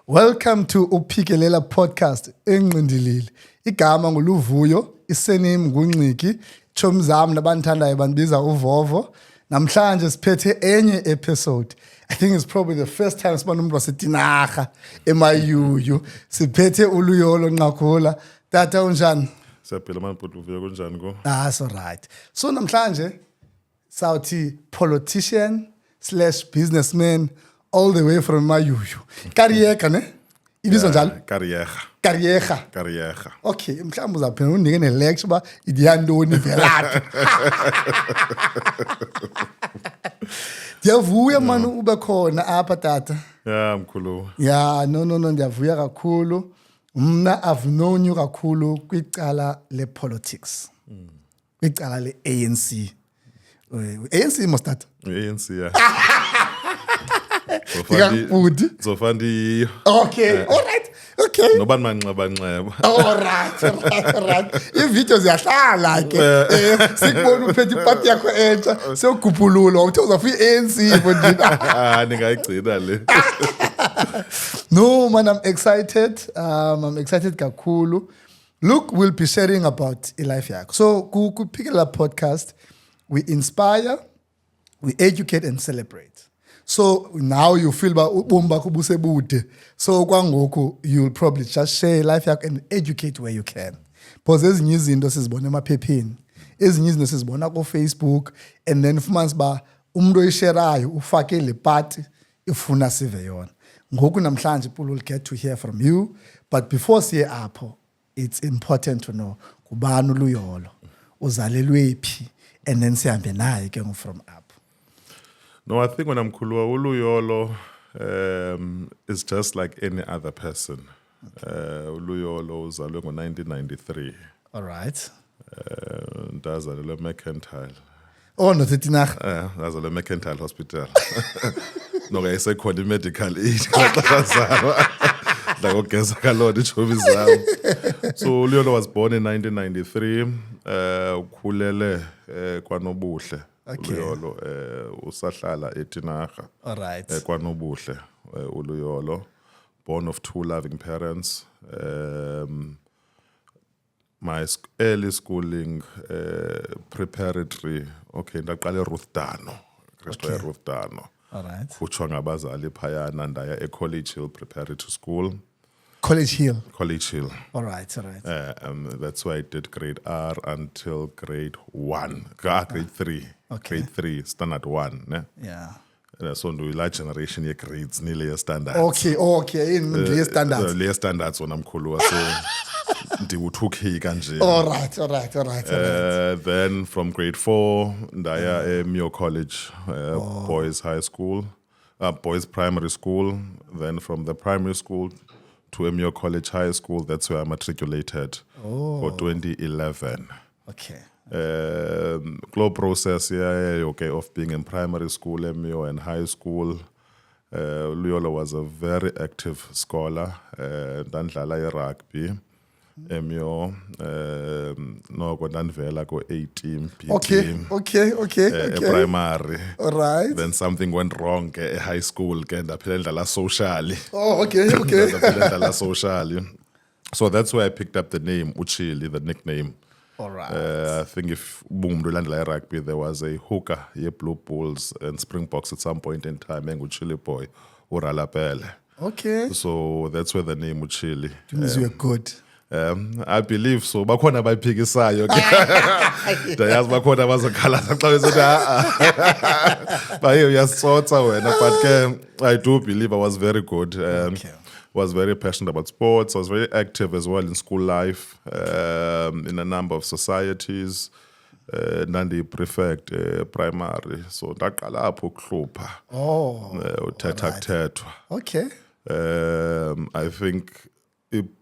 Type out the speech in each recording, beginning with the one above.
Welcome to Uphikelela Podcast enqindilili. Igama nguluvuyo, isename nguNciki, chomzam nabanthandayo bandibiza uVovo. Namhlanje siphethe enye episode. I think it's probably the first time sibona umuntu waseTinarha emayuyu. Siphethe uLuyolo Nqakula. Tata unjani? Siyaphila manibhuti uvuyo kunjani ko? So right. So namhlanje sawuthi politician/businessman all the way from Mayuyu. Kariyeka ne? Ibizwa njalo? Kariyeka. Okay, mhlawumbe uzaphinda undike ne-lecture ba idiyantoni velaphi. Ndiyavuya mani ube khona apha tata. Yeah, mkhulu. Yeah, no, ndiyavuya kakhulu. Mna I've known you kakhulu kwicala le-politics. Kwicala le-ANC. ANC must start. ANC, yeah. Zofandi. Okay, all right. Okay. Nobani manxeba. All right. Iividiyo ziyahlala ke. Sikubona uphethe ipati yakho entsha, sewugubhululo uthe uzafuya i-ANC bodina. Ningayigcina le. No, man, I'm excited. I'm excited kakhulu. Look, we'll be sharing about life yakho. So, Kuphikelela Podcast, we inspire, we educate and celebrate. So now you feel ba ubomi bakho busebude. So kwangoku you'll probably just share life yakho and educate where you can. Because ezinye izinto sizibona emaphepheni, ezinye izinto sizibona ku Facebook, and then fumanise ba umuntu oyisherayo ufake le party ifuna sive yona. Ngoku namhlanje people will get to hear from you, but before siye apho, it's important to know kubani uLuyolo, uzalelwephi, and then sihambe naye ke from up. No, I think when I'm Kulua, Uluyolo is just like any other person. Uluyolo uzalwe ngo-1993. All right. Ndazalelwe eMercantile. Oh, no, Tinarha. Ndazalelwe eMercantile Hospital. Noka isekhona i-medical aid. Ndakogeza kalona ijobi zami. So Uluyolo was born in 1993. Ukhulele kwaNobuhle. Okay. Uluyolo usahlala eTinarha. All right. KwaNobuhle Uluyolo, born of two loving parents. My early schooling preparatory, okay, ndaqala eRuth Dano. Okay. Ruth Dano. All right. Khutshwa ngabazali phayana ndaya eCollege Hill Preparatory School. College Hill. All right. That's why I did grade R until grade 1. Grade 3. Okay. Grade 3, standard 1. Ne? Yeah. So do la generation ye grades ni layer standards. Okay. In layer standards. Layer standards when I'm cool. So ndiwuthukhe kanje. All right. Then from grade 4 ndaya Mio College, boys high school, boys primary school. Then from the primary school to Emio College High School, that's where I matriculated for 2011. Okay. Glow process, okay, of being in primary school, Emio, and high school. Luyolo was a very active scholar. Dandlala rugby. Emio, no ndandivela ko A team, B team. Okay. Primary. All right. Then something went wrong at high school, and I socially. Oh, okay. Socially. So that's why I picked up the name Uchili, the nickname. All right. I think if boom rugby, there was a hooker, Blue Bulls and Springboks at some point in time, and Uchili boy, Uralapele. Okay. So that's where the name Uchili. You're good. I believe so. Bakhona bayiphikisayo ke. Ndayazi bakhona bazokhalaza xa besithi baye uyasitsotsa wena, but ke I do believe I was very good. Was very passionate about sports. I was very active as well in school life, in a number of societies. Nandi prefect primary. So ndaqala apho ukuhlupha. Uthetha. Okay. I think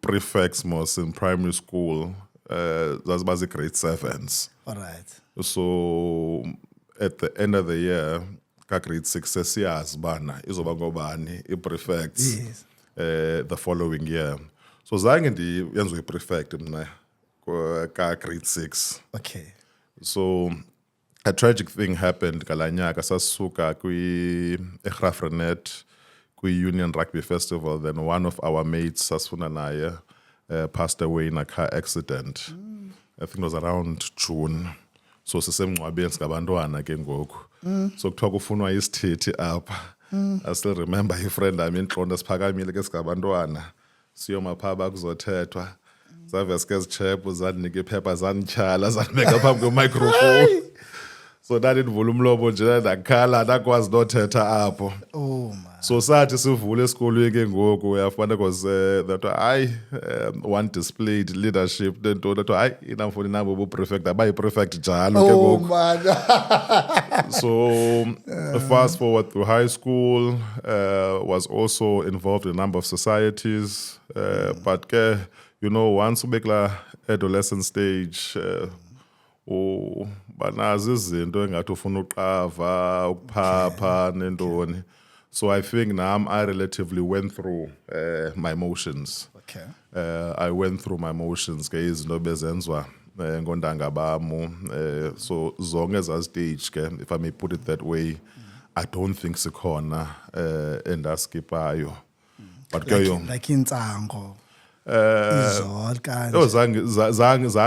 prefects most in primary school, that's basically grade 7s. All right. So at the end of the year, grade 6 sesiyaz bana izoba ngobani prefects. Yes. The following year. So zange ndiyenze prefect mna ka grade 6. Okay. So a tragic thing happened kalanyaka sasuka kwi eGraafrenet kwi-Union Rugby Festival, then one of our mates, sasifuna naye, passed away in a car accident. I think it was around June. So sisemngcwabeni sikabantwana ke ngoku. So kuthiwa kufunwa isithithi apha. I still remember ifriend yami intlonto siphakamile ke sikabantwana. Siyoma phaa bakuzothethwa. Zaveske zichephu zandinika iphepha zandityhala zandibeka phambi kwemicrophone. So ndandindivula umlomo nje ndakhala ndakwazi nothetha apho. Oh man. So sathi sivule esikolweni ke ngoku uyafana because that one displayed leadership lento that inamfuni nabo bu prefect abayi-prefect njalo ke Oh ngoku. man. So fast forward through high school, was also involved in a number of societies, but ke, you know, once ubekla adolescent stage, banazi izinto engathi ufuna uqava ukuphapha nentoni. So I think now I relatively went through my emotions. Okay. I went through my emotions ke izinto bezenzwa ngondanga bamu. So zonke ezaa stage ke, if I may put it that way, I don't think sikhona endaskipayo. But ke yo Like intsango. Izol kanti.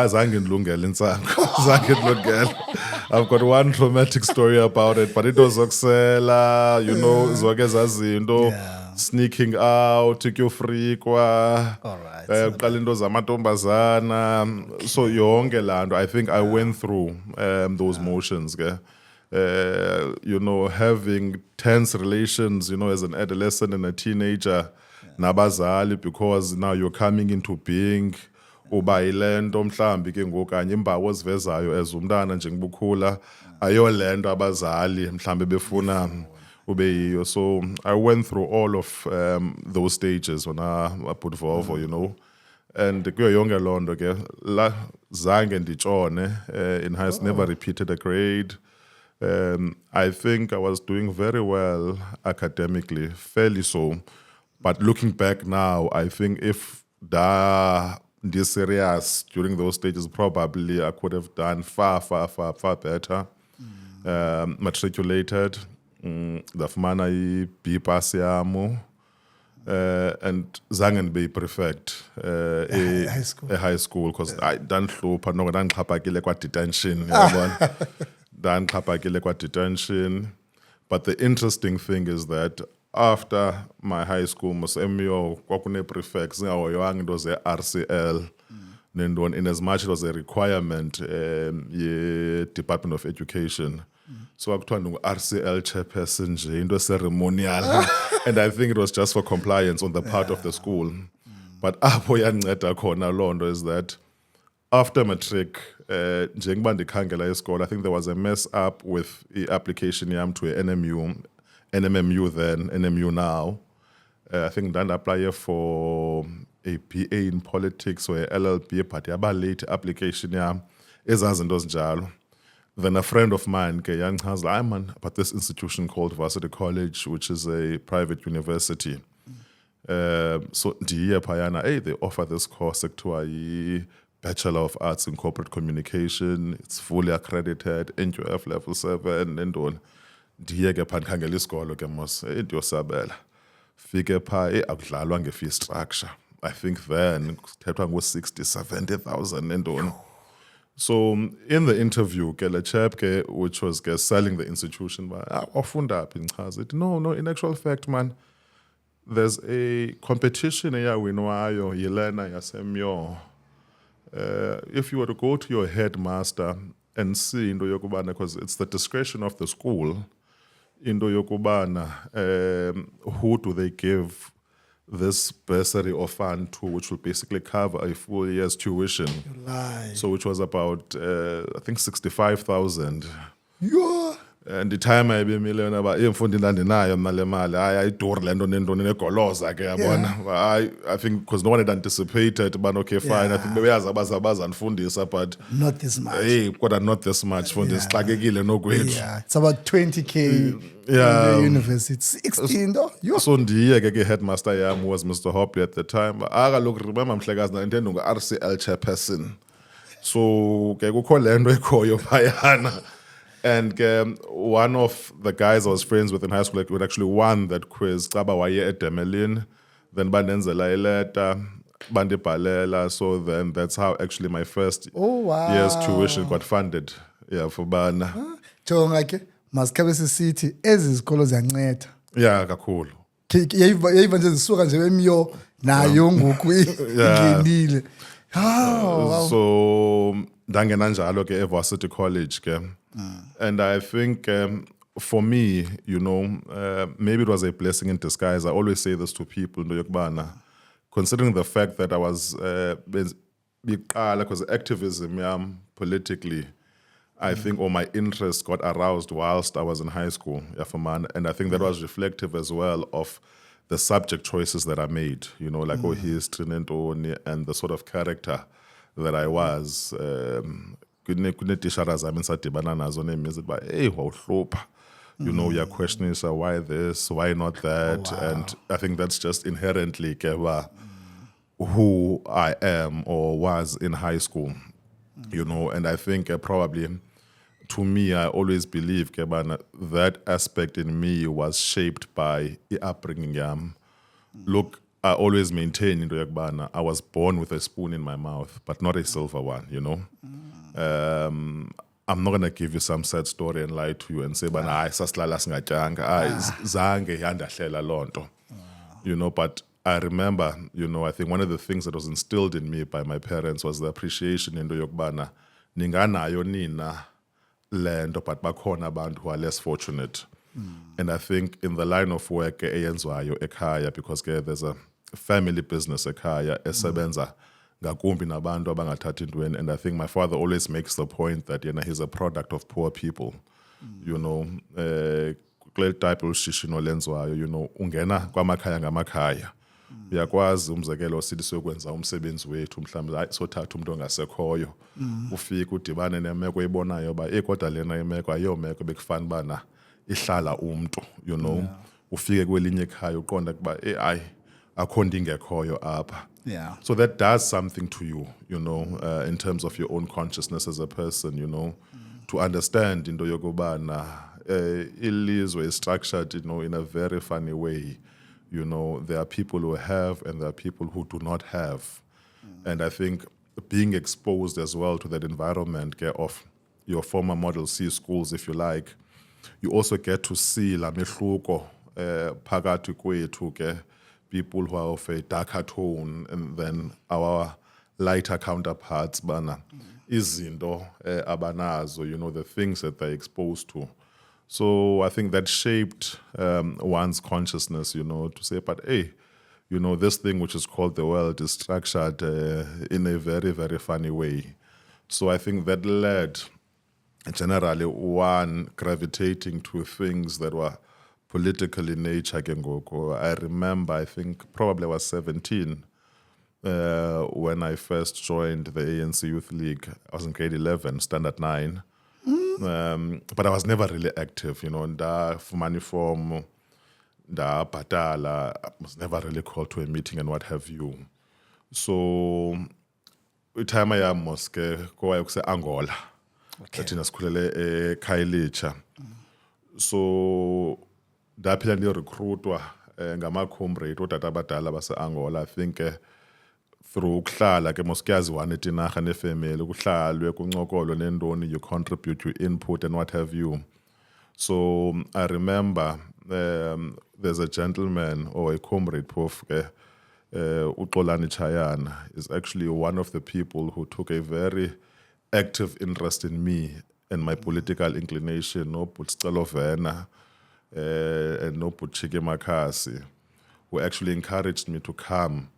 zange ndilungele intsango. Zange ndilungele. I've got one traumatic story about it, but it was okusela, you know, zonke ezaa zinto, sneaking out, kuyofrikwa, kuqala into zamantombazana. So yonke laa nto, I think I went through those motions. You know, having tense relations, you know, as an adolescent and a teenager, nabazali, because now you're coming into being. Uba yile nto mhlambi ke ngoku kanye impawu ozivezayo as umntana njengoba ukhula ayole nto abazali mhlambi befuna ube yiyo. So I went through all of those stages when I put Volvo, you know, and kuyo yonke loo nto ke la zange nditshone in high school, never repeated a grade. I think I was doing very well academically, fairly so, but looking back now, I think if this serious during those stages, probably I could have done far better. Matriculated, ndafumana i-B pass yamo, and zange ndibe prefect high school because ndandihlupha noko ndandixhaphakile kwa-detention. Ndandixhaphakile kwa-detention. But the interesting thing is that after my high school, MO, kwakune-prefects, zingahoywanga into ze-RCL, nentoni, in as much it was a requirement ye-Department of Education. So kwakuthiwa ngu-RCL chairperson nje, into ceremonial. And I think it was just for compliance on the part of the school. But apho yandinceda khona loo nto is that after matric, njengoba ndikhangela isikolo, I think there was a mess up with i-application yam to NMMU then, NMU now. I think then apply for a BA in politics or a LLB, but yaba late application yam. Ezazinto zinjalo. Then a friend of mine, has like, man, but this institution called Varsity College, which is a private university. So ndiye phayana, they offer this course ekuthiwa Bachelor of Arts in Corporate Communication. It's fully accredited, NQF level 7, nentoni. Ndiye ke phaa ndikhangela isikolo ke mos ndiyosabela. Fike phaa akudlalwa nge-fee structure. I think then kuthethwa ngo-60,000-70,000 nentoni. So in the interview ke le chap ke which was ke selling the institution, wafunda phi ndichaza. No, in actual fact man, there's a competition eyawinwayo yilena yasemyo. If you were to go to your headmaster and see into yokubana, because it's the discretion of the school, into yokubana, who do they give this bursary or fund to, which will basically cover a full year's tuition. So which was about, I think 65,000. Yeah. And the time I be million about imfundi ndandinayo mali mali ayiduri le nto nentoni negoloza ke yabona. I think because no one had anticipated, but okay fine. I think bebeyazi abazabaza ndifundisa, but not this much. Hey, kodwa not this much fundisa xakekile nokwethu. Yeah, it's about 20K in the university. 16 though. So ndiye ke headmaster yam was Mr. Hopley at the time. Akaloku remember mhlekazi na intendo ngo-RCL chairperson. So ke kukho le nto ekhoyo phayana. And one of the guys I was friends with in high school would actually won that quiz. Caba waye at Demelin, then bandenzela ileta, bandibhalela. So then that's how actually my first year's tuition got funded. Yeah, for bana. Jonga ke masikhabe sisithi ezi zikolo ziyanceda. Yeah, kakhulu. Yayiva nje zisuka nje bemiyo nayo ngoku ingenile. So ndangena njalo ke eVarsity College ke. And I think for me, maybe it was a blessing in disguise. I always say this to people, considering the fact that I was because activism politically, I think all my interest got aroused whilst I was in high school, and I think that was reflective as well of the subject choices that I made, like history and the sort of character that I was. Kunetishara zami sadibana nazo nemizi ba hey wawuhlupha, you're questioning why this, why not that, and I think that's just inherently who I am or was in high school, and I think probably to me I always believe that aspect in me was shaped by the upbringing yam. Look, I always maintain I was born with a spoon in my mouth, but not a silver one, I'm not going to give you some sad story and lie to you and say, saslala singatyanga, zange yandahlela lonto. But I remember, I think one of the things that was instilled in me by my parents was the appreciation into yokubana ninganayo nina lento, but bakhona abantu who are less fortunate. And I think in the line of work eyenzwayo ekhaya, because there's a family business ekhaya esebenza ngakumbi nabantu abangathathi ntweni, and I think my father always makes the point that he's a product of poor people. Kule type ushishino lenzwayo, ungena kwamakhaya ngamakhaya, uyakwazi umzekelo sithi sokwenza umsebenzi wethu mhlawumbe sothatha umuntu ongasekhoyo, ufike udibane nemeko eyibonayo ba kodwa lena imeko ayomeko bekufana bana ihlala umuntu, ufike kwelinye ekhaya uqonda kuba akho nto ingekhoyo apha. So that does something to you, in terms of your own consciousness as a person, to understand into yokubana ilizwe is structured, in a very funny way. There are people who have and there are people who do not have. And I think being exposed as well to that environment of your former Model C schools, if you like, you also get to see la mehluko phakathi kwethu ke, people who are of a darker tone and then our lighter counterparts bana izinto abanazo, the things that they're exposed to. So I think that shaped one's consciousness, to say, but hey, this thing which is called the world is structured in a very, very funny way. So I think that led generally one gravitating to things that were political in nature. I remember, I think probably I was 17 when I first joined the ANC Youth League. I was in grade 11, standard 9. But I was never really active, nda form, nda batala. I was never really called to a meeting and what have you. So, time I am mosque, go Angola. Thina sikhulele eKhayelitsha. So ndaphila ndirecruitwa ngama-comrade otata abadala base-Angola. I think through ukuhlala ke moskuyazi wane tinarha nefamily kuhlalwe kuncokolwe nendoni, you contribute your input and what have you. So I remember there's a gentleman or a comrade Prof Uxolani Chayana is actually one of the people who took a very active interest in me and my political inclination, no Putsalo Vena and no Putchike Makasi, who actually encouraged me to come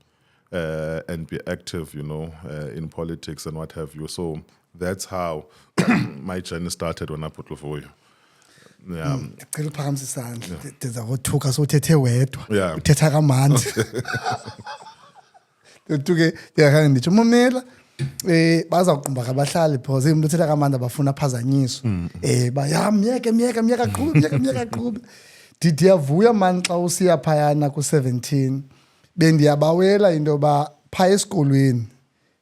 and be active, in politics and what have you. So that's how my journey started when I put Luvuyo. Yeah. Ngicela uphakamisa isandla ndiza kuthuka sothethe wedwa Yeah. uthetha kamandi. Tuke ndiyakhange nditsho momela bazawuqumba kabahlali because umuntu uthetha kamandi abafuna aphazanyiso. Myeka qhube. Ndiyavuya man xa usiya phayana ku-17 bendiyabawela into yoba phaya esikolweni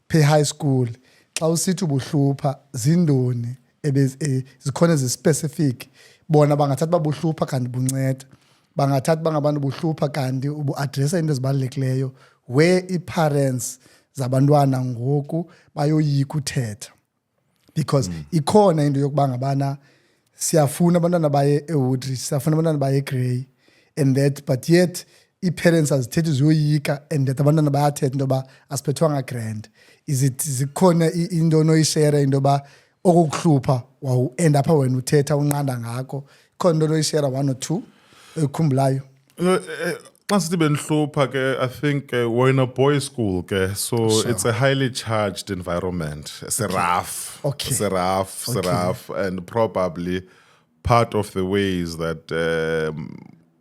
phe high school xa usithi ubuhlupha zindoni zikhona ezi-specific bona bangathathi babuhlupha kanti bunceda bangathathi bangabantu buhlupha kanti ubu-adressa into ezibalulekileyo where i-parents zabantwana ngoku bayoyika uthetha because ikhona into yokuba ngabana siyafuna abantwana baye eWoodridge siyafuna abantwana baye eGrey and that but yet i-parents azithethi ziyoyika and that abantwana bayathetha into yoba asiphethwanga grant zikhona into onoyishare into yoba okukuhlupha wawuend apha wena uthetha unqanda ngako khona into onoyishare 1 or 2 ekhumbulayo xa sithi bendihlupha ke I think we're in a boys school ke so it's a highly charged environment it's rough it's rough and probably part of the ways that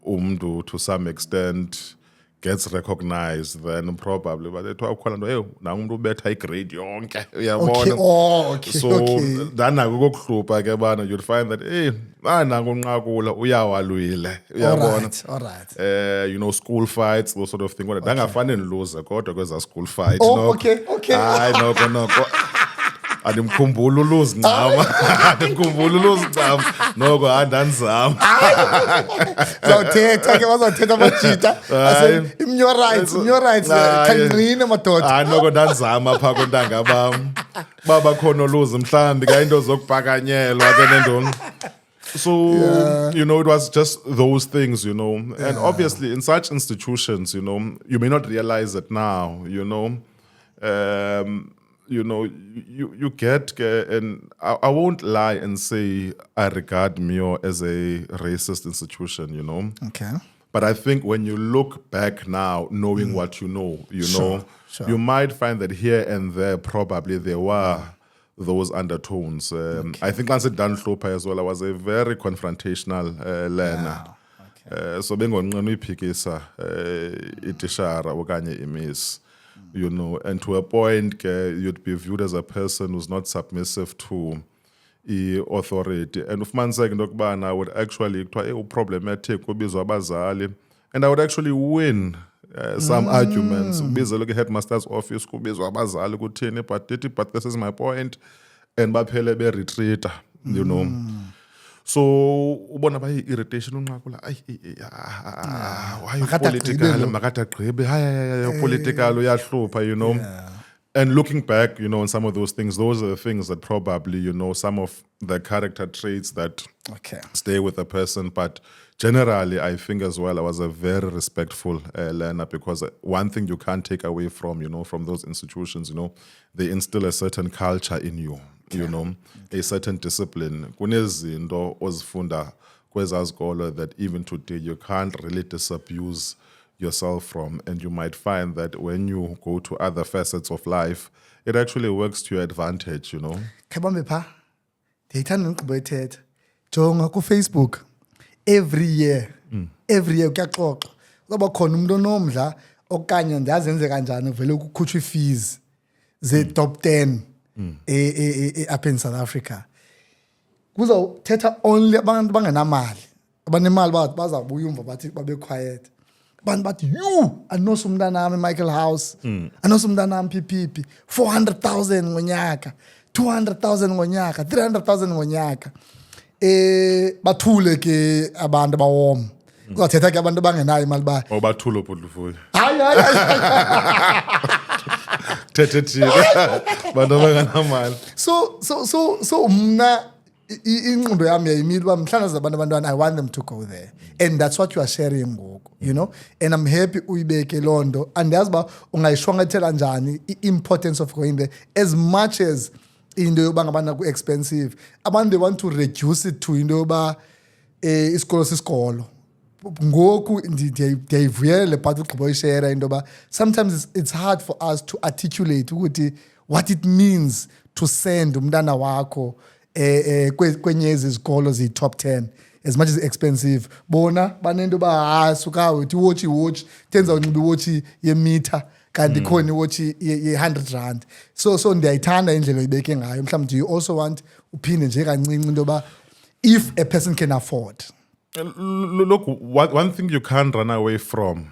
umntu to some extent gets recognized then probably but ethiwa ukhona nto hey nangu ubetha igrade yonke uyabona so danako kokuhlupha ke bana you'd find that hey nangu unqakula uyawalwile uyabona alright you know school fights those sort of thing kodwa dangafane niluze kodwa kweza school fight okay hayi noko andimkhumbula uluzi ncama andimkhumbula uluzi ncama noko andanizama zawuthetha ke bazawuthetha amajita imnyo rights khanqine madoda hayi noko ndanizama phaa kontanga bam baba khona uluzi mhlawumbi ka into zokubhakanyelwa ke nentoni so you know it was just those things you know and obviously in such institutions you know you may not realize it now you know you get, and I won't lie and say I regard Mio as a racist institution, you know. Okay. But I think when you look back now, knowing what you know, Sure. you might find that here and there probably there were those undertones. I think Lance Danhlopa as well, I was a very confrontational learner. So bengonqena uyiphikisa itishara okanye imiss. You know, and to a point, you'd be viewed as a person who's not submissive to authority. And if man saying, I would actually problematic, and I would actually win some arguments. Look at headmaster's office, but this is my point. And Bapele retreat, you know. So ubona ba irritation unqakula why political makatagqibe political uyahlupha you know and looking back you know on some of those things those are the things that probably you know some of the character traits that stay with a person but generally I think as well I was a very respectful learner because one thing you can't take away from you know from those institutions you know they instill a certain culture in you you know a certain discipline kunezinto ozifunda kwezazikolo that even today you can't really disabuse yourself from and you might find that when you go to other facets of life it actually works to your advantage you know khabambe pha ndiyithanda ngqobo ethetha jonga ku Facebook every year kuyaxoxwa kuba khona umuntu onomdla okanye ndiyazenze kanjani vele ukukhutshwa fees ze top 10 up in South Africa kuzothetha only abantu bangenamali abanemali bazabuya umva bathi babe quiet abantu bathi you anosa umntanami Michael House anosa umntanami PPP 400,000 ngonyaka 200,000 ngonyaka 300,000 ngonyaka bathule ke abantu bawoma kuzothetha ke abantu bangenayo imali ba bathule ubudluvuyo hayi thethe bantu bangenamali so mna ingqondo yami yayimile uba mhlawumbe zabantu abantwana I want them to go there and that's what you are sharing ngoku you know and I'm happy uyibeke loo nto andiyazi uba ungayishwankathela njani i-importance of going there as much as into yoba ngabana ku-expensive abantu they want to reduce it to into yoba isikolo sisikolo ngoku ndiyayivuyela le part ugqiba uyishera into yoba sometimes it's hard for us to articulate ukuthi what it means to send umntana wakho kwenye izikolo ziyi-top 10 as much as expensive bona banento ba suka uthi watch tenza unxiba iwatch yemitha kanti khona iwatch ye-100 rand so ndiyayithanda indlela oyibeke ngayo mhlawumbe do you also want uphinde nje kancinci into yoba if a person can afford look one thing you can't run away from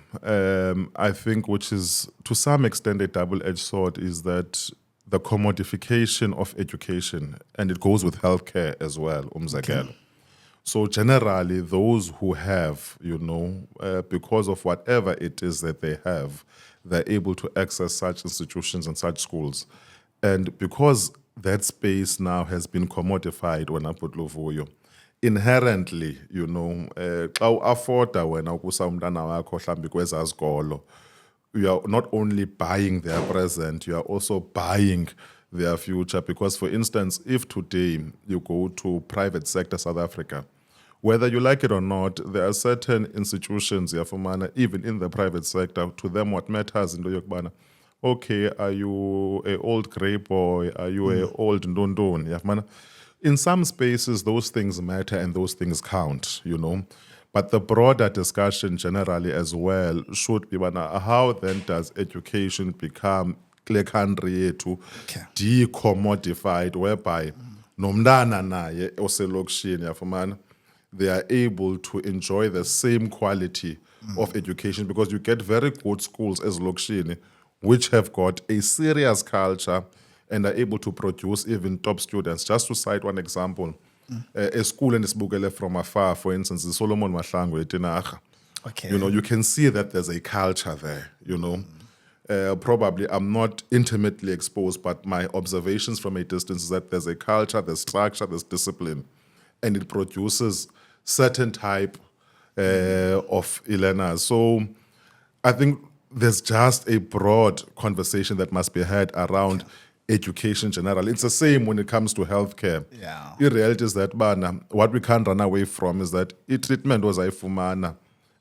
I think which is to some extent a double-edged sword is that the commodification of education, and it goes with healthcare as well, umzekelo. So generally, those who have, because of whatever it is that they have, they're able to access such institutions and such schools. And because that space now has been commodified, when I put Luvuyo, inherently, xa u-afforda wena ukusa umntana wakho mhlawumbi kwezaa zikolo, you are not only buying their present, you are also buying their future. Because, for instance, if today you go to private sector South Africa, whether you like it or not, there are certain institutions, even in the private sector, to them what matters in Yokbana. Okay, are you an old grey boy? Are you an old ndondon? In some spaces, those things matter and those things count, But the broader discussion generally as well should be, how then does education become kule country yethu decommodified, whereby nomntana naye oselokishini yafumana, they are able to enjoy the same quality of education, because you get very good schools as lokishini which have got a serious culture and are able to produce even top students. Just to cite one example, a school in Isbukele from afar, for instance, the Solomon Mahlangu eTinarha. Okay. You can see that there's a culture there, Probably I'm not intimately exposed, but my observations from a distance is that there's a culture, there's structure, there's discipline, and it produces certain type of learners. So I think there's just a broad conversation that must be had around education generally. It's the same when it comes to healthcare. Yeah. The reality is that what we can't run away from is that treatment was ayifumana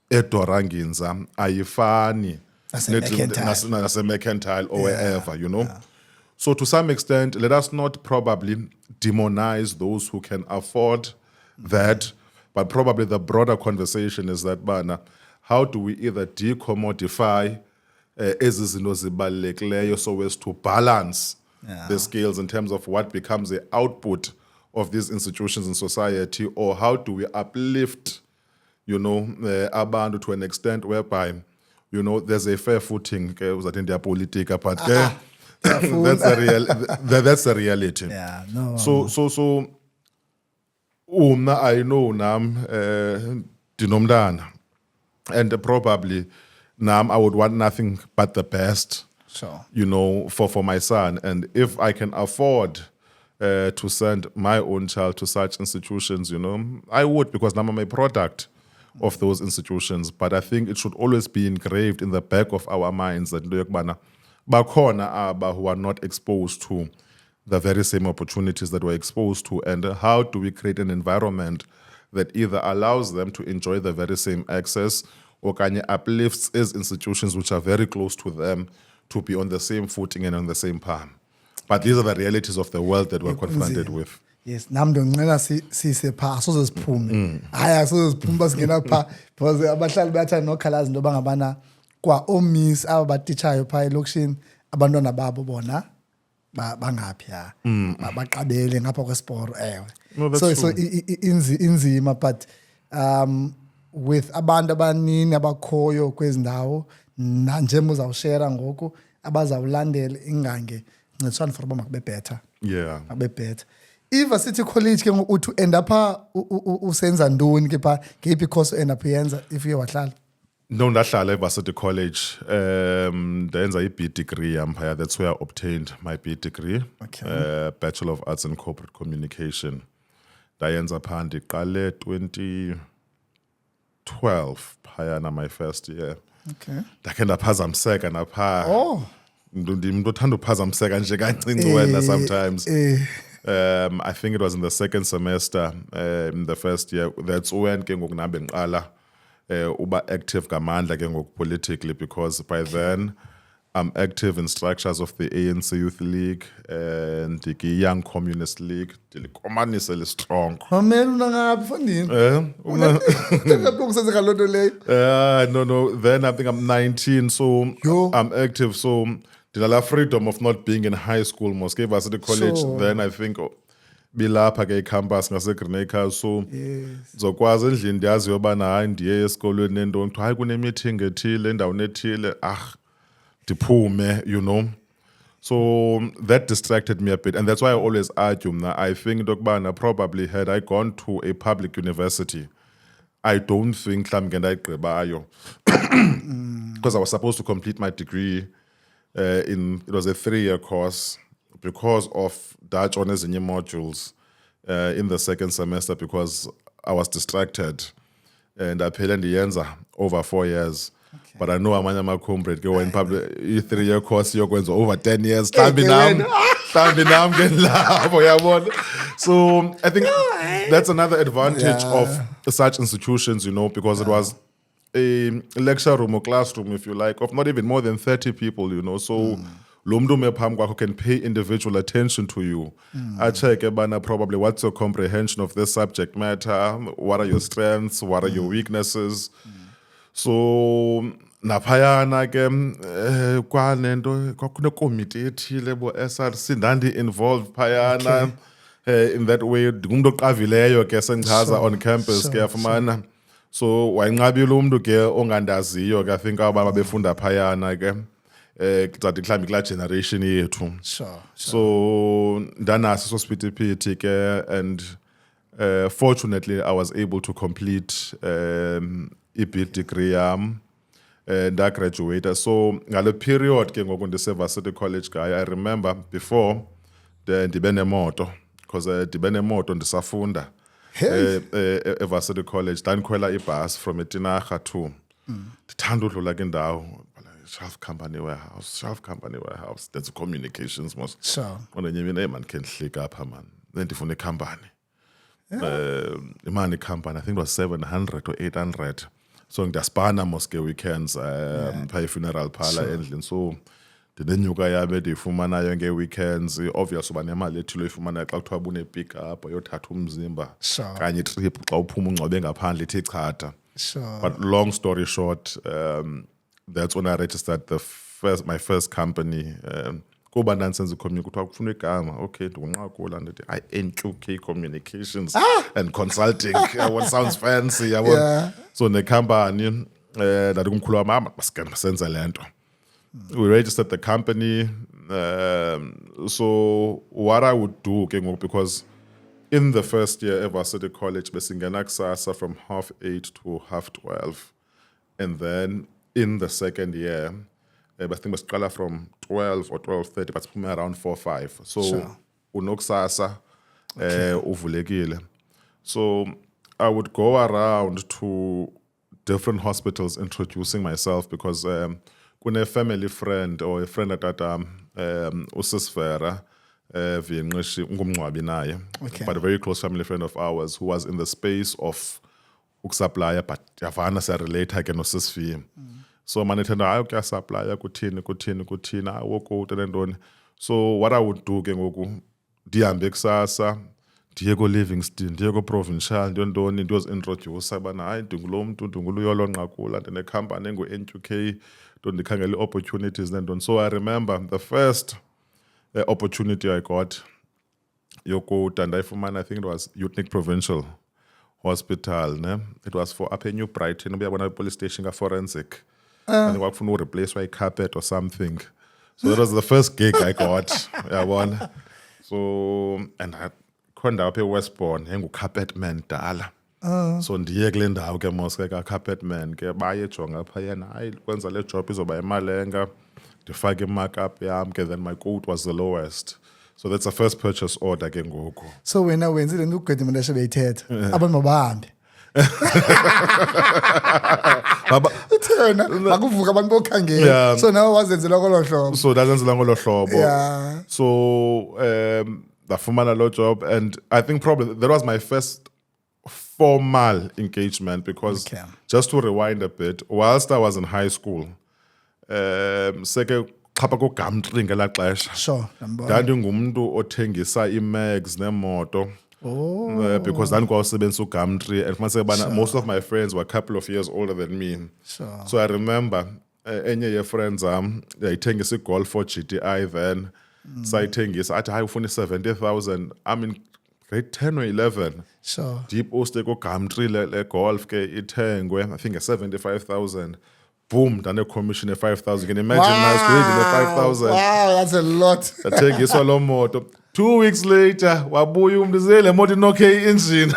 eDoranginza ayifani nase-Mercantile or wherever, Yeah. So to some extent, let us not probably demonize those who can afford that, but probably the broader conversation is that how do we either decommodify ezi zinto zibalulekileyo so as to balance the scales in terms of what becomes the output of these institutions in society, or how do we uplift, abantu to an extent whereby, there's a fair footing, but that's the reality. Yeah, no. So I know nam dinomdana, and probably nam I would want nothing but the best. Sure. For my son. And if I can afford to send my own child to such institutions, I would, because now I'm a product of those institutions. But I think it should always be engraved in the back of our minds that bakhona aba who are not exposed to the very same opportunities that we're exposed to, and how do we create an environment that either allows them to enjoy the very same access or can uplifts as institutions which are very close to them to be on the same footing and on the same palm. But these are the realities of the world that we're confronted with. Yes, nam ndonqena sise pha asoze siphume. Hayi asoze siphume basingena pha because abahlali bayathanda nokhalaza into bangabana kwa omis aba batitshayo pha elokishini abantwana babo bona bangaphi ya baqabele ngapha kwesiporo ewe. No, so true. inzima, but with abantu abanini abakhoyo kwezi ndawo nanjema uzawushera ngoku abazawulandela ingange ncediswana for uba makube better. Yeah. Makube better. If asithi college ke ngoku uthi end up usenza ntoni ke pha ngeyiphi course end up yenza if uye wahlala? No, ndahlala eVarsity College. Ndenza i-B degree yam. That's where I obtained my B degree. Okay. Bachelor of Arts in Corporate Communication. Ndayenza phaa ndiqale 2012 phayana my first year. Okay. Ndakhe ndaphazamiseka naphaa. Oh. Ndimntu othanda uphazamiseka nje kancinci wena sometimes. I think it was in the second semester, in the first year. That's when ke ngoku nam bendiqala uba active ngamandla ke ngoku politically, because by then I'm active in structures of the ANC Youth League and the Young Communist League. Ndilikomanise le strong. Mamela unangaphi fondini? Ukusenzeka loo nto leyo. No. Then I think I'm 19, so Yo. I'm active. So the freedom of not being in high school, Moscow Varsity College. Sure. Then I think bilapha ke campus ngase-Greenacre. So Yes. zokwazi endlini ndiyazi yobana hayi ndiye esikolweni nento hayi kunemeeting ethile endaweni ethile ndiphume, So that distracted me a bit. And that's why I always argue, I think probably had I gone to a public university, I don't think because I was supposed to complete my degree it was a 3-year course because of Dutch honors and modules in the second semester because I was distracted and I paid the over 4 years. Okay. But I know amanye ama-comrade go in public 3-year course yokwenza over 10 years. So I think that's another advantage of such institutions, because it was a lecture room or classroom, if you like, of not even more than 30 people, So lo mntu ume phambi kwakho can pay individual attention to you. I check probably what's your comprehension of this subject matter, what are your strengths, what are your weaknesses. So naphayana ke kwanento kwakunekomiti ethile bo SRC ndandi involved phayana in that way ngumuntu oqavileyo ke sengichaza on campus ke yafumana. So wayinqabile umuntu ke ongandaziyo ke I think aba befunda phayana ke kuzathi mhlawumbi kula generation yethu. So ndanaso so siphithi ke and fortunately I was able to complete i-B degree yam and I graduated. So ngale period ke ngoku ndise-Varsity College guy, I remember before ndibe nemoto because ndibe nemoto ndisafunda e-Varsity College ndandikhwela ibhasi from eTinarha to ndithanda udlula ke indawo Shelf Company Warehouse. That's communications most. Sure. Onenye mina man khe ndihlika apha man. Then ndifuna ikhampani. Imani company, I think it was 700 or 800. So ngidaspana moske weekends pay funeral parlor endlini. So ndinenyuka yabe ndifumanayo nge-weekends obvious uba nemali ethile ifumanayo xa kuthiwa bune pick up yothatha umzimba kanye trip xa uphuma ungcwabe ngaphandle ithi chatha. But long story short, that's when I registered my first company. Kuba ndansenza community kuthiwa kufuna igama okay ndikunqakula ndithi NQK Communications and Consulting. What sounds fancy yabona. So nekhampani ndathi kumkhulu wami masenze lento. We registered the company. So what I would do because in the first year at Varsity College besingena kusasa from 8:30 to 12:30, and then in the second year I think basiqala from 12 or 12:30 but siphume around 4 or 5. So unokusasa uvulekile. So I would go around to different hospitals introducing myself because kune family friend or a friend at usisfera Vinqishi ungumncwabi naye, but a very close family friend of ours who was in the space of ukusupplya but yavana siyarelate ke nosisfi. So manithanda hayi ukuyasupplya kuthini awokoti lentoni. So what I would do ke ngoku ndihambe kusasa ndiye ko-Livingston ndiye ko-Provincial ndiyontoni ndiyozi-introduce abana hayi ndingulo mntu ndinguluyolo nqakula ndinekhampani engu-NQK ndikhangela i-opportunities nentoni. So I remember the first opportunity I got yokuta ndayifumana, I think it was Utnik Provincial Hospital, ne? It was for apha eNew Brighton ubuyabona police station ka-forensic. I think wakufuna ureplace a carpet or something. So that was the first gig I got. Yabona. So and I khona apha eWestbourne engu-carpet man dala. So ndiye kule ndawo ke moske ka-carpet man ke bayejonga apha yena hayi kwenza le job izoba imalenga ndifake i-markup yam ke then my quote was the lowest. So that's the first purchase order ke ngoku. So wena wenzile nto ugqedimendeshe beyithetha abantu mabahambe uthena makuvuka abantu bokhangela. So nawe wazenzela ngolo hlobo. So ndazenzela ngolo hlobo. So ndafumana lo job and I think probably that was my first formal engagement because just to rewind a bit, whilst I was in high school, seke xhapha ko-Gumtree ngelaa xesha ndandingumntu othengisa ii-mags neemoto. Because ndandikwawusebenzisa uGumtree and fumaniseke most of my friends were a couple of years older than me. So I remember enye yee-friends am yayithengisa iGolf for GTI then. Sayithengisa athi hayi ufuna i-70,000. I'm in grade 10 or 11. Ndiyiposte kuGumtree le Golf ke ithengwe I think 75,000. boom, done a commission of 5,000. Can you imagine now it's grade in the 5,000? Wow, that's a lot. Athengiswa lo moto. 2 weeks later, wabuya umuntu zele moto inokhe engine.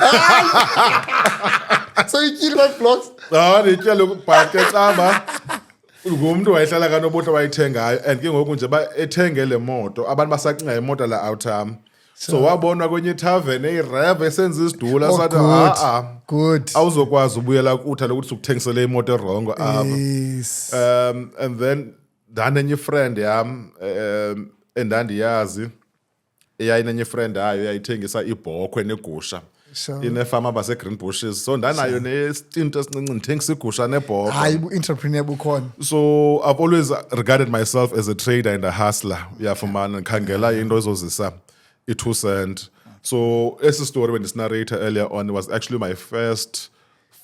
So you kill my blocks? Ah, ndityale ukubhaqe xaba. Ngumuntu wayehlala kanobutho wayithengayo and ke ngoku nje ba ethenge le moto abantu basacinga imoto la outam. So wabonwa kwenye tavern eyirev esenza isidula sathi good. awuzokwazi ubuyela kutha lokuthi ukuthengisele imoto erongo apha. Yes. And then ndanenye friend yam endandiyazi eyayinenye friend yayo yayithengisa ibhokhwe negusha. Sure. Inefama baseGreen Bushes. So ndanayo nestinto esincinci ndithengisa igusha nebhokhwe. Hayi entrepreneur bukhona. So I've always regarded myself as a trader and a hustler. Uyafumana ngikhangela into ezozisa i2 cent. So esi story when this narrator earlier on was actually my first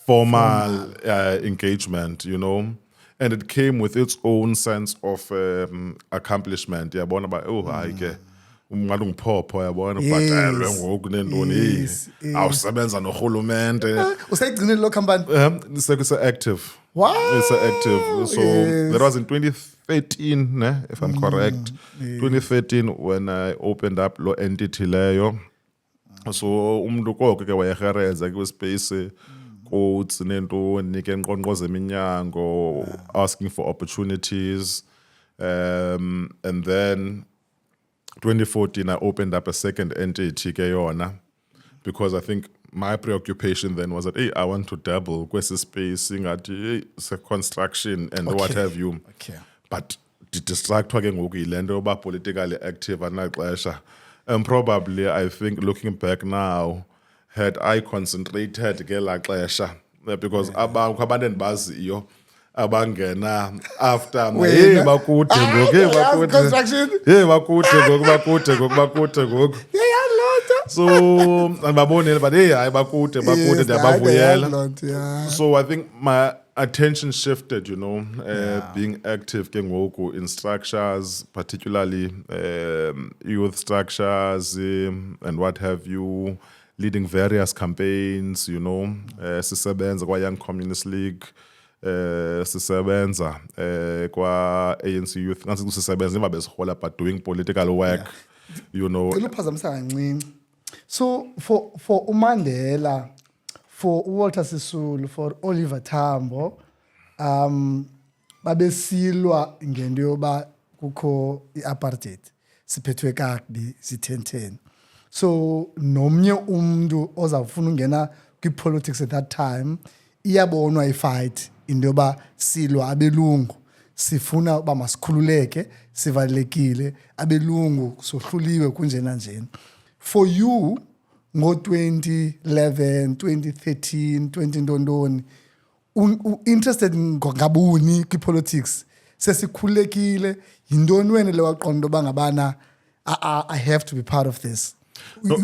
formal engagement, you know. And it came with its own sense of accomplishment. Yabona ba hayi ke ungathi ngiphopho yabona ubhatalwe ngoku nentoni awusebenza norhulumente. Usayigcinile lo company? It's active. Wow. It's active. So that was in 2013, if I'm correct. 2013 when I opened up lo entity leyo. So umuntu konke ke wayehereza kwispace codes nentoni ke nqonqoza eminyango asking for opportunities. And then 2014 I opened up a second entity ke yona because I think my preoccupation then was that hey, I want to dabble kwesi space ingathi construction and what have you. Okay. But distractwa ke ngoku yilento yoba politically active anaxesha. And probably I think looking back now, had I concentrated ke la xesha because abantu endibaziyo abangena after hey bakude ngoku bakude ngoku. So andibabonile but hey hayi bakude ndiyabavuyela. So I think my attention shifted, you know, being active ke ngoku in structures, particularly youth structures and what have you, leading various campaigns, you know, sisebenza kwa Young Communist League, sisebenza kwa ANC Youth, ngase sisebenza niba besihola but doing political work, you know. Uphazamisa kancinci. So for uMandela, for Walter Sisulu, for Oliver Tambo, babesilwa ngento yoba kukho iapartheid siphethwe kakubi si-1010. So nomnye umuntu ozawufuna ungena kwi-politics at that time iyabonwa ifight into yoba silwa abelungu sifuna uba masikhululeke sivalekile abelungu sohluliwe kunjena njena. For you ngo-2011, 2013, 20 interested ngabuni kwi-politics sesikhululekile yintoni wena le waqonda into yoba ngabana I have to be part of this.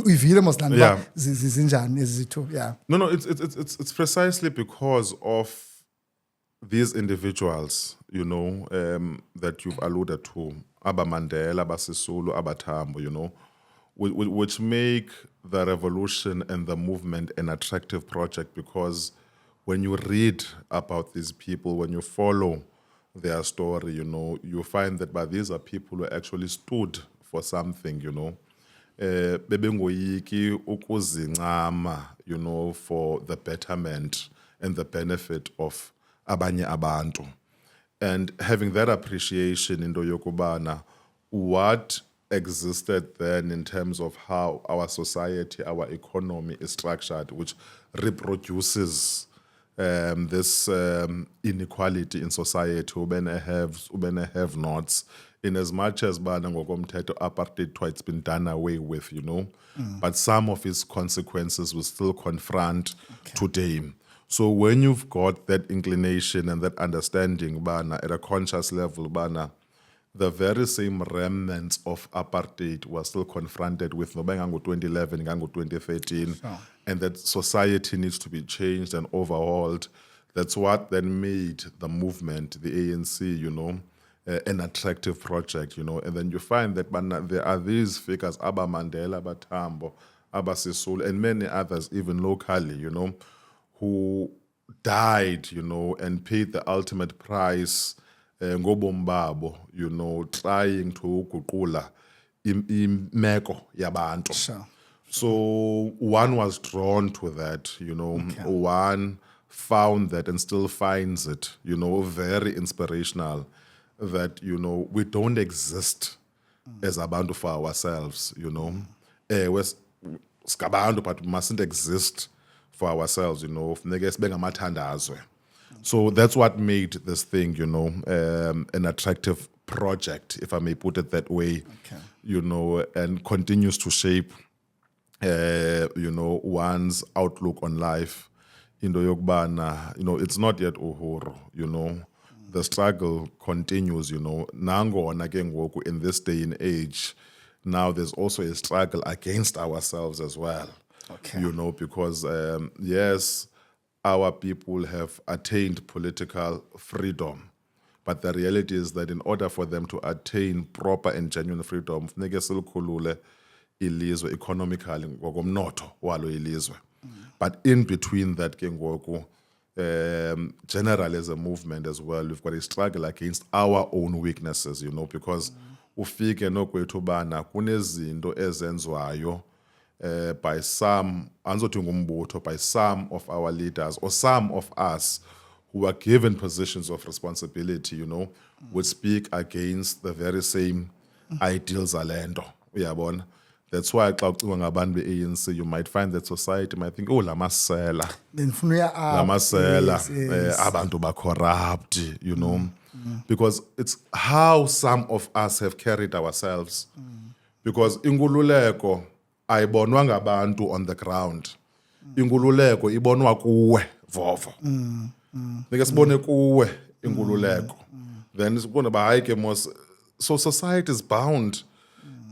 Uyivile mos lana uba zinjani ezi zithu? Yeah. No, it's precisely because of these individuals, you know, that you've alluded to, Aba Mandela, Aba Sisulu, Aba Tambo, you know, which make the revolution and the movement an attractive project because when you read about these people, when you follow their story, you know, you find that these are people who actually stood for something, you know. Bebengoyiki ukuzincama, you know, for the betterment and the benefit of abanye abantu. And having that appreciation into yokubana, what existed then in terms of how our society, our economy is structured, which reproduces this inequality in society, ubene haves, ubene have-nots, in as much as ngokomthetho apartheid, it's been done away with, you know, but some of its consequences will still confront today. So when you've got that inclination and that understanding, at a conscious level, the very same remnants of apartheid were still confronted with Nobengango 2011, Ngango 2013, and that society needs to be changed and overhauled. That's what then made the movement, the ANC, you know, an attractive project, you know. And then you find that there are these figures, Aba Mandela, Aba Tambo, Aba Sisulu, and many others, even locally, you know, who died, and paid the ultimate price ngobomi babo, trying to uguqula imeko yabantu. Sure. So one was drawn to that, one found that and still finds it, very inspirational that, we don't exist as abantu for ourselves, Skabantu, but we mustn't exist for ourselves, So that's what made this thing, an attractive project, if I may put it that way, and continues to shape, one's outlook on life. It's not yet uhuru, The struggle continues, Nangona ke ngoku in this day and age, now there's also a struggle against ourselves as well. Okay. Because yes, our people have attained political freedom, but the reality is that in order for them to attain proper and genuine freedom, funeke silikhulule ilizwe economically ngokomnotho walo ilizwe. But in between that ke ngoku, generally as a movement as well, we've got a struggle against our own weaknesses, because ufike nokwethu bana kunezinto ezenziwayo by some, anzothi ngumbutho, by some of our leaders or some of us who are given positions of responsibility, would speak against the very same ideals alento. Uyabona? That's why xa ucingwa ngabantu be-ANC, you might find that society might think, oh, lamasela, abantu ba corrupt, because it's how some of us have carried ourselves. Because inkululeko ayibonwa ngabantu on the ground. Inkululeko ibonwa kuwe vovo. Nika sibone kuwe inkululeko. Then sibone ba hayi ke mos. So society is bound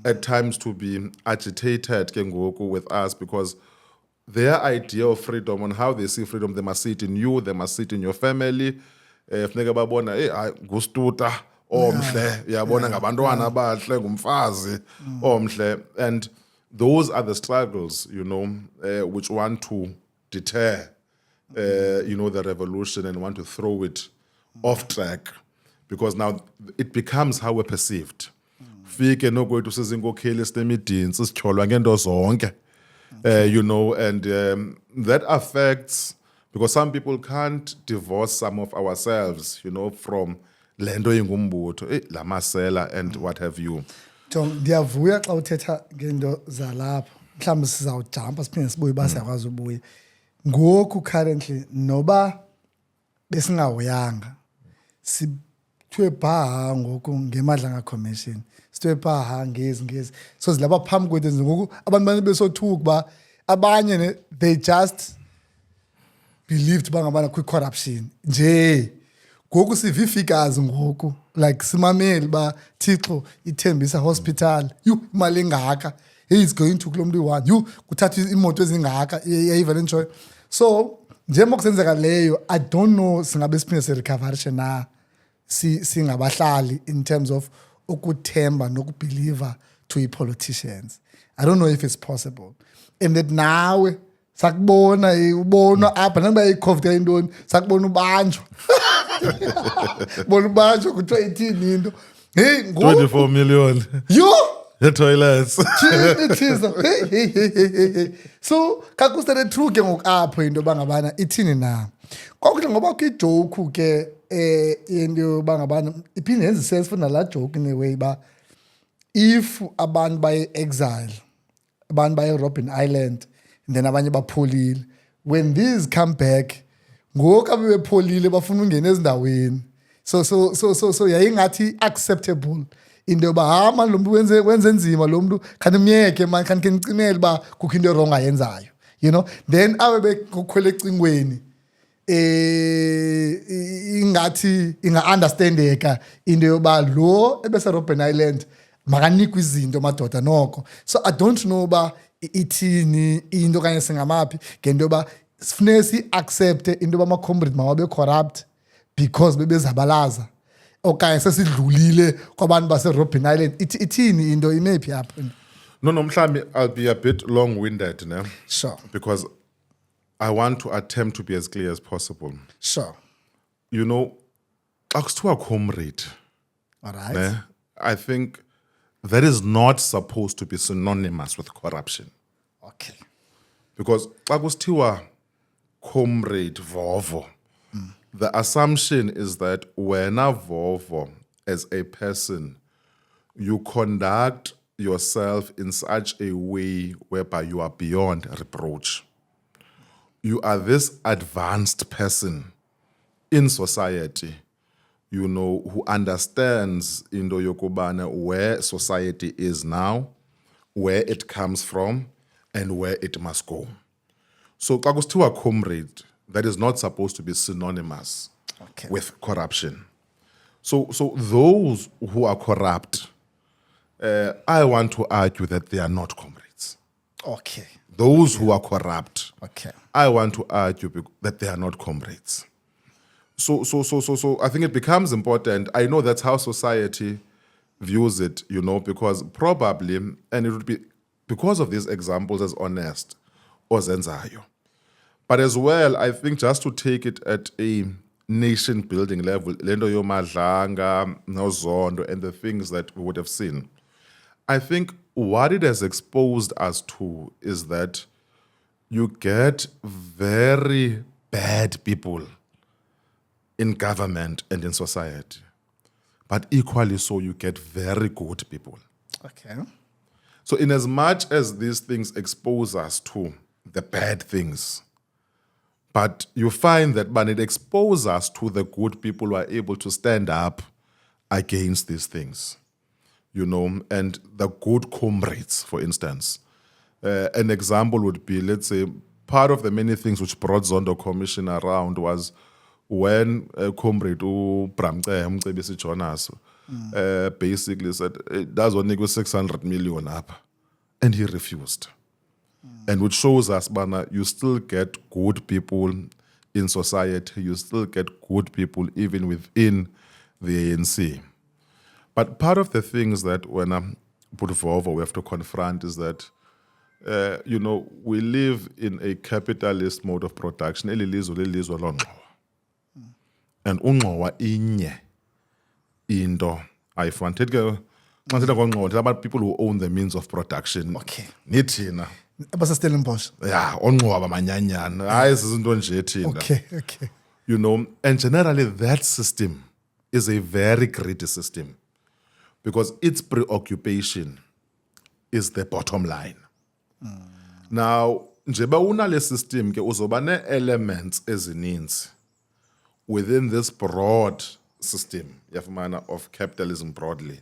at times to be agitated ke ngoku with us, because their idea of freedom and how they see freedom, they must see it in you, they must see it in your family. Funeka babona ngustuta omhle, uyabona ngabantwana abahle, ngumfazi omhle. And those are the struggles, which want to deter, the revolution and want to throw it off track, because now it becomes how we're perceived. Fike nokwethu sizinkokheli sinemidini sisityholwa ngento zonke, and that affects, because some people can't divorce some of ourselves, from lento ingumbutho, lamasela and what have you. John, ndiyavuya xa uthetha ngento zalapha. Mhlawumbe sizawujampa siphinde sibuye basakwazi ubuye. Ngoku currently noba besingahoyanga sithwe bha ngoku ngemadlanga commission. Sithwe bha ngezi. So zilapha phambi kwethu ngoku abantu besothuka ba abanye they just believed bangabana kwi corruption. Nje ngoku sivi figures ngoku like simameli ba Thixo ithembisa hospital imali engaka is going to kulomntu one kuthatha imoto ezingaka even enjoy. So njengoba kusenzeka leyo, I don't know singabe siphinde se recovery na singabahlali in terms of ukuthemba nokubeliever to politicians. I don't know if it's possible. And that now sakubona ubona apha naba iCovid intoni sakubona ubanjwa. Bona ubanjwa kuthiwa ithini into. Hey, 24 million. The toilets. So kakusele true ke ngoku apho into bangabana ithini na. Kwakuhle ngoba kwijoke ke into bangabana iphinde yenze sense for nala joke in a way ba if abantu baye exile, abantu baye Robben Island, and then abanye bapholile, when these come back ngoku abebepholile bafuna ungena ezindaweni. So yayingathi acceptable into yoba man lo muntu wenze nzima lo muntu kanti myeke man kanti ngicimele ba kukho into wrong ayenzayo, then abe bekhwele ecingweni ingathi inga-understandeka into yoba lo ebese Robben Island makanikwe izinto madoda noko. So I don't know ba ithini into kanye singamaphi ngento yoba sifuneka si-accepte into yoba ama-comrade mawabe corrupt because bebezabalaza okanye sesidlulile kwabantu base-Robben Island. Ithini into imephi apho? No, mhlawumbi I'll be a bit long-winded, Sure. Because I want to attempt to be as clear as possible. Sure. You know, xa kusithiwa comrade, All right. I think that is not supposed to be synonymous with corruption. Okay. Because xa kusithiwa comrade Vovo, the assumption is that wena Vovo, as a person, you conduct yourself in such a way whereby you are beyond reproach. You are this advanced person in society, you know, who understands into yokubana where society is now, where it comes from, and where it must go. So xa kusithiwa comrade, that is not supposed to be synonymous Okay. with corruption. So those who are corrupt, I want to argue that they are not comrades. Okay. Those who are corrupt, Okay. I want to argue that they are not comrades. So I think it becomes important. I know that's how society views it, you know, because probably, and it would be because of these examples as honest, ozenzayo. But as well, I think just to take it at a nation building level, lendo yomadlanga, nozondo, and the things that we would have seen, I think what it has exposed us to is that you get very bad people in government and in society. But equally so, you get very good people. Okay. So in as much as these things expose us to the bad things, but you find that when it exposes us to the good people who are able to stand up against these things, you know, and the good comrades, for instance. An example would be, let's say, part of the many things which brought Zondo Commission around was when comrade Mcebisi Jonas basically said, that's what nigga 600 million up. And he refused. And which shows us, Bana, you still get good people in society, you still get good people even within the ANC. But part of the things that when I put forward, we have to confront is that, you know, we live in a capitalist mode of production. And ungxowa inye into ayifanele about people who own the means of production. Okay. Nithina. But still in Bosch. Yeah, ongxowa manyanyana. Hayi sizinto nje thina. Okay. Okay. You know, and generally that system is a very greedy system because its preoccupation is the bottom line. Now, njeba unale system ke uzoba ne elements ezininzi within this broad system of capitalism broadly.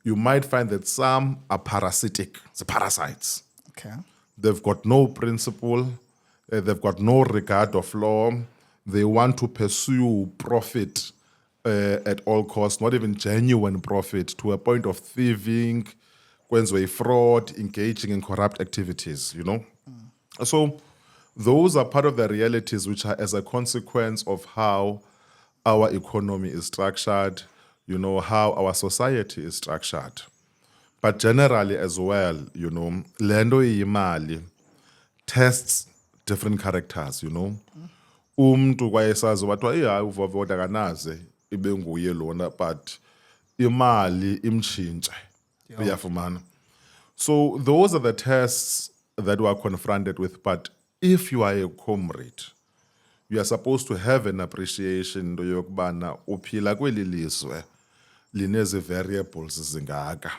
You might find that some are parasitic, the parasites. Okay. They've got no principle, they've got no regard of law, they want to pursue profit at all costs, not even genuine profit, to a point of thieving, kwenziwe fraud, engaging in corrupt activities, you know? So those are part of the realities which are as a consequence of how our economy is structured, you know, how our society is structured. But generally as well, you know, lendo yimali tests different characters, you know. Umntu kwayesazi wathiwa hayi uvovoda kanaze ibe nguye lona but imali imtshintshe. Uyafumana. So those are the tests that we are confronted with. But if you are a comrade, you are supposed to have an appreciation yokubana uphila kweli lizwe linezi variables zingaka.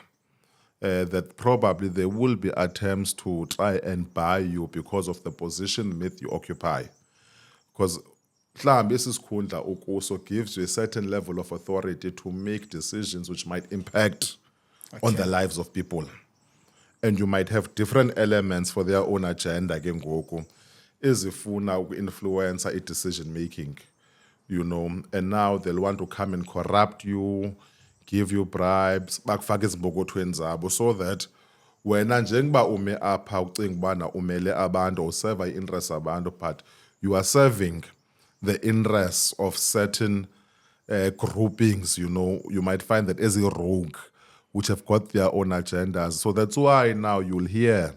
That probably there will be attempts to try and buy you because of the position myth you occupy. Because mhlawumbe ukuso gives you a certain level of authority to make decisions which might impact on the lives of people. And you might have different elements for their own agenda ke ngoku ezifuna uku-influence decision making, you know, and now they'll want to come and corrupt you, give you bribes, bakufake ezimbokothweni zabo, so that wena njengoba ume apha ucinga ubana umele abantu userve i-interests abantu, but you are serving the interests of certain groupings, you know. You might find that as a rogue, which have got their own agendas. So that's why now you'll hear,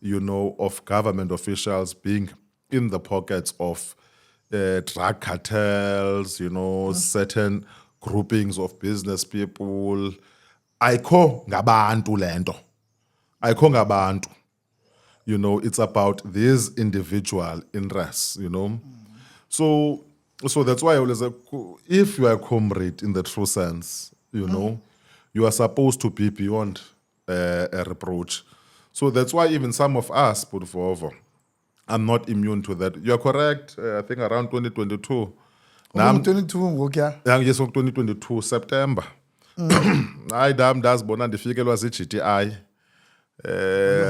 you know, of government officials being in the pockets of drug cartels, certain groupings of business people. Ayikho ngabantu lento. Ayikho ngabantu. It's about these individual interests, So that's why I always say, if you are a comrade in the true sense, you are supposed to be beyond a reproach. So that's why even some of us, put forward, I'm not immune to that. You're correct. I think around 2022. Now 22 ngokuya. Yes, 2022 September. Hayi dam ndazibona ndifikelwa ziGTI.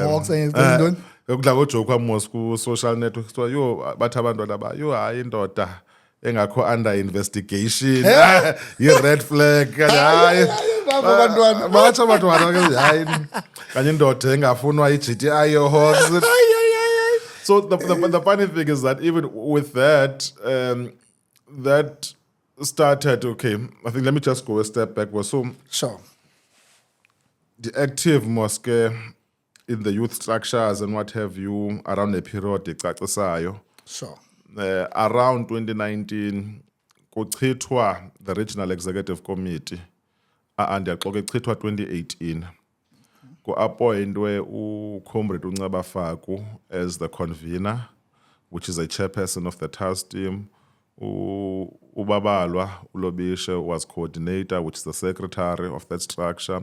Hawks ayenzintoni? Kudla ngojoke mos ku social network so yo bathi abantwana ba yo hayi indoda engakho under investigation yi red flag hayi abantwana bathi abantwana ke hayi kanye indoda engafunwa iGTI yo Hawks. So the funny thing is that even with that that started, okay, I think let me just go a step back. So sure. The active mosque in the youth structures and what have you around the period icacisayo. Sure. Around 2019 kuchithwa the regional executive committee and yaxoxa echithwa 2018 ku-appointwe uComrade uNceba Faku as the convener, which is a chairperson of the task team. Ubabalwa Ulobishe was coordinator, which is the secretary of that structure.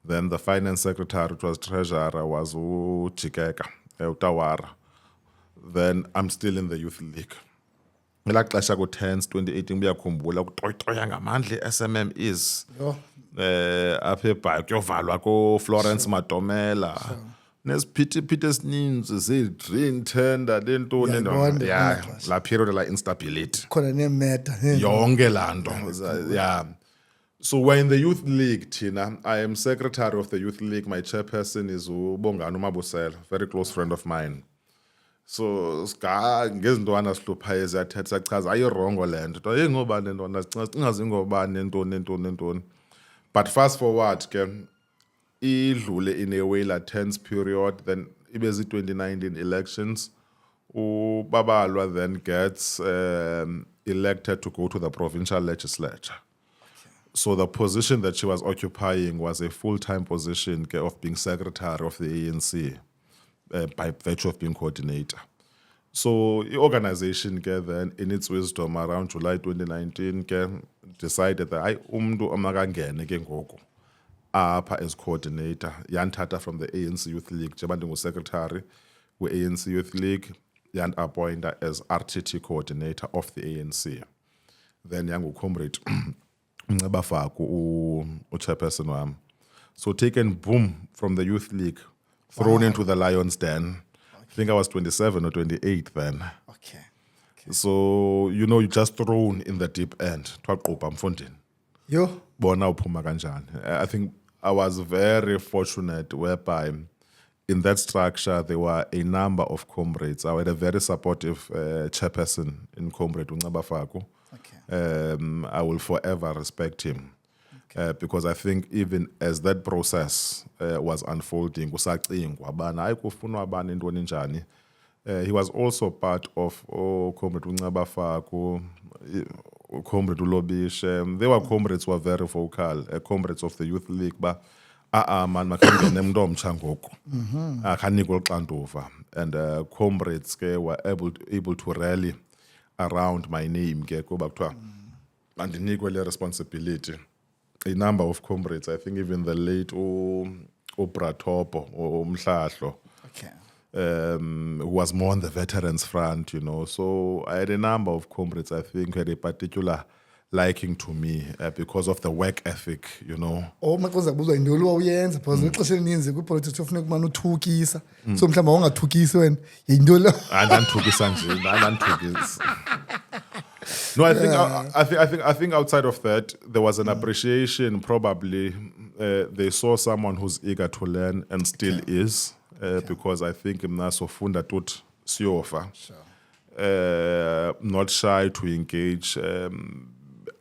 Then the finance secretary, which was treasurer, was Chikeka Utawara. Then I'm still in the youth league. Ngela xesha ku-10 2018 uyakhumbula ukutoyitoya ngamandla SMM is apha eBhayi kuyovalwa ko-Florence Matomela nesiphithiphithi esininzi zii-green tender lentoni la period la instability Khona nemeta. yonke laa nto yeah. So we're in the youth league, Tina. I am secretary of the youth league. My chairperson is uBongani Mabusela, very close friend of mine. So ngezintwana sihlupha eziyathetha sachaza ayirongo le nto to ingobani ntona singazi ngobani ntoni. But fast forward ke idlule in a way la tense period, then ibezi 2019 elections uBabalwa then gets elected to go to the provincial legislature. So the position that she was occupying was a full-time position of being secretary of the ANC by virtue of being coordinator. So the organization then, in its wisdom, around July 2019, decided that I umntu amakangene ke ngoku apha as coordinator yanthatha from the ANC Youth League njengoba ndingu-secretary we-ANC Youth League appointed as RTT coordinator of the ANC. Then yanguComrade Nceba Faku chairperson wam. So taken boom from the youth league, thrown into the lion's den. I think I was 27 or 28 then. Okay. So you're just thrown in the deep end. Twaqubha mfondini. Yo. Bona uphuma kanjani. I think I was very fortunate whereby in that structure there were a number of comrades. I had a very supportive chairperson in Comrade Nceba Faku. Okay. I will forever respect him. Because I think even as that process was unfolding, he was also part of Comrade Nceba Faku, Comrade Ulobishe. They were comrades who were very vocal, comrades of the Youth League. But man, and comrades were able to rally around my name. And the responsibility. A number of comrades, I think even the late Bratopo or Mhlahlo, who was more on the veterans front, So I had a number of comrades, I think, who had a particular liking to me because of the work ethic, Oh, makuza kubuzwa indolo uyenza because ixesha elininzi kwipolitics ufuneka kumane uthukisa. So mhlawumbe awungathukisi wena yindolo. Andanthukisa nje, andanthukisa. No, I think outside of that, there was an appreciation. Probably they saw someone who's eager to learn and still is, because I think Mnasofunda tut siofa, not shy to engage.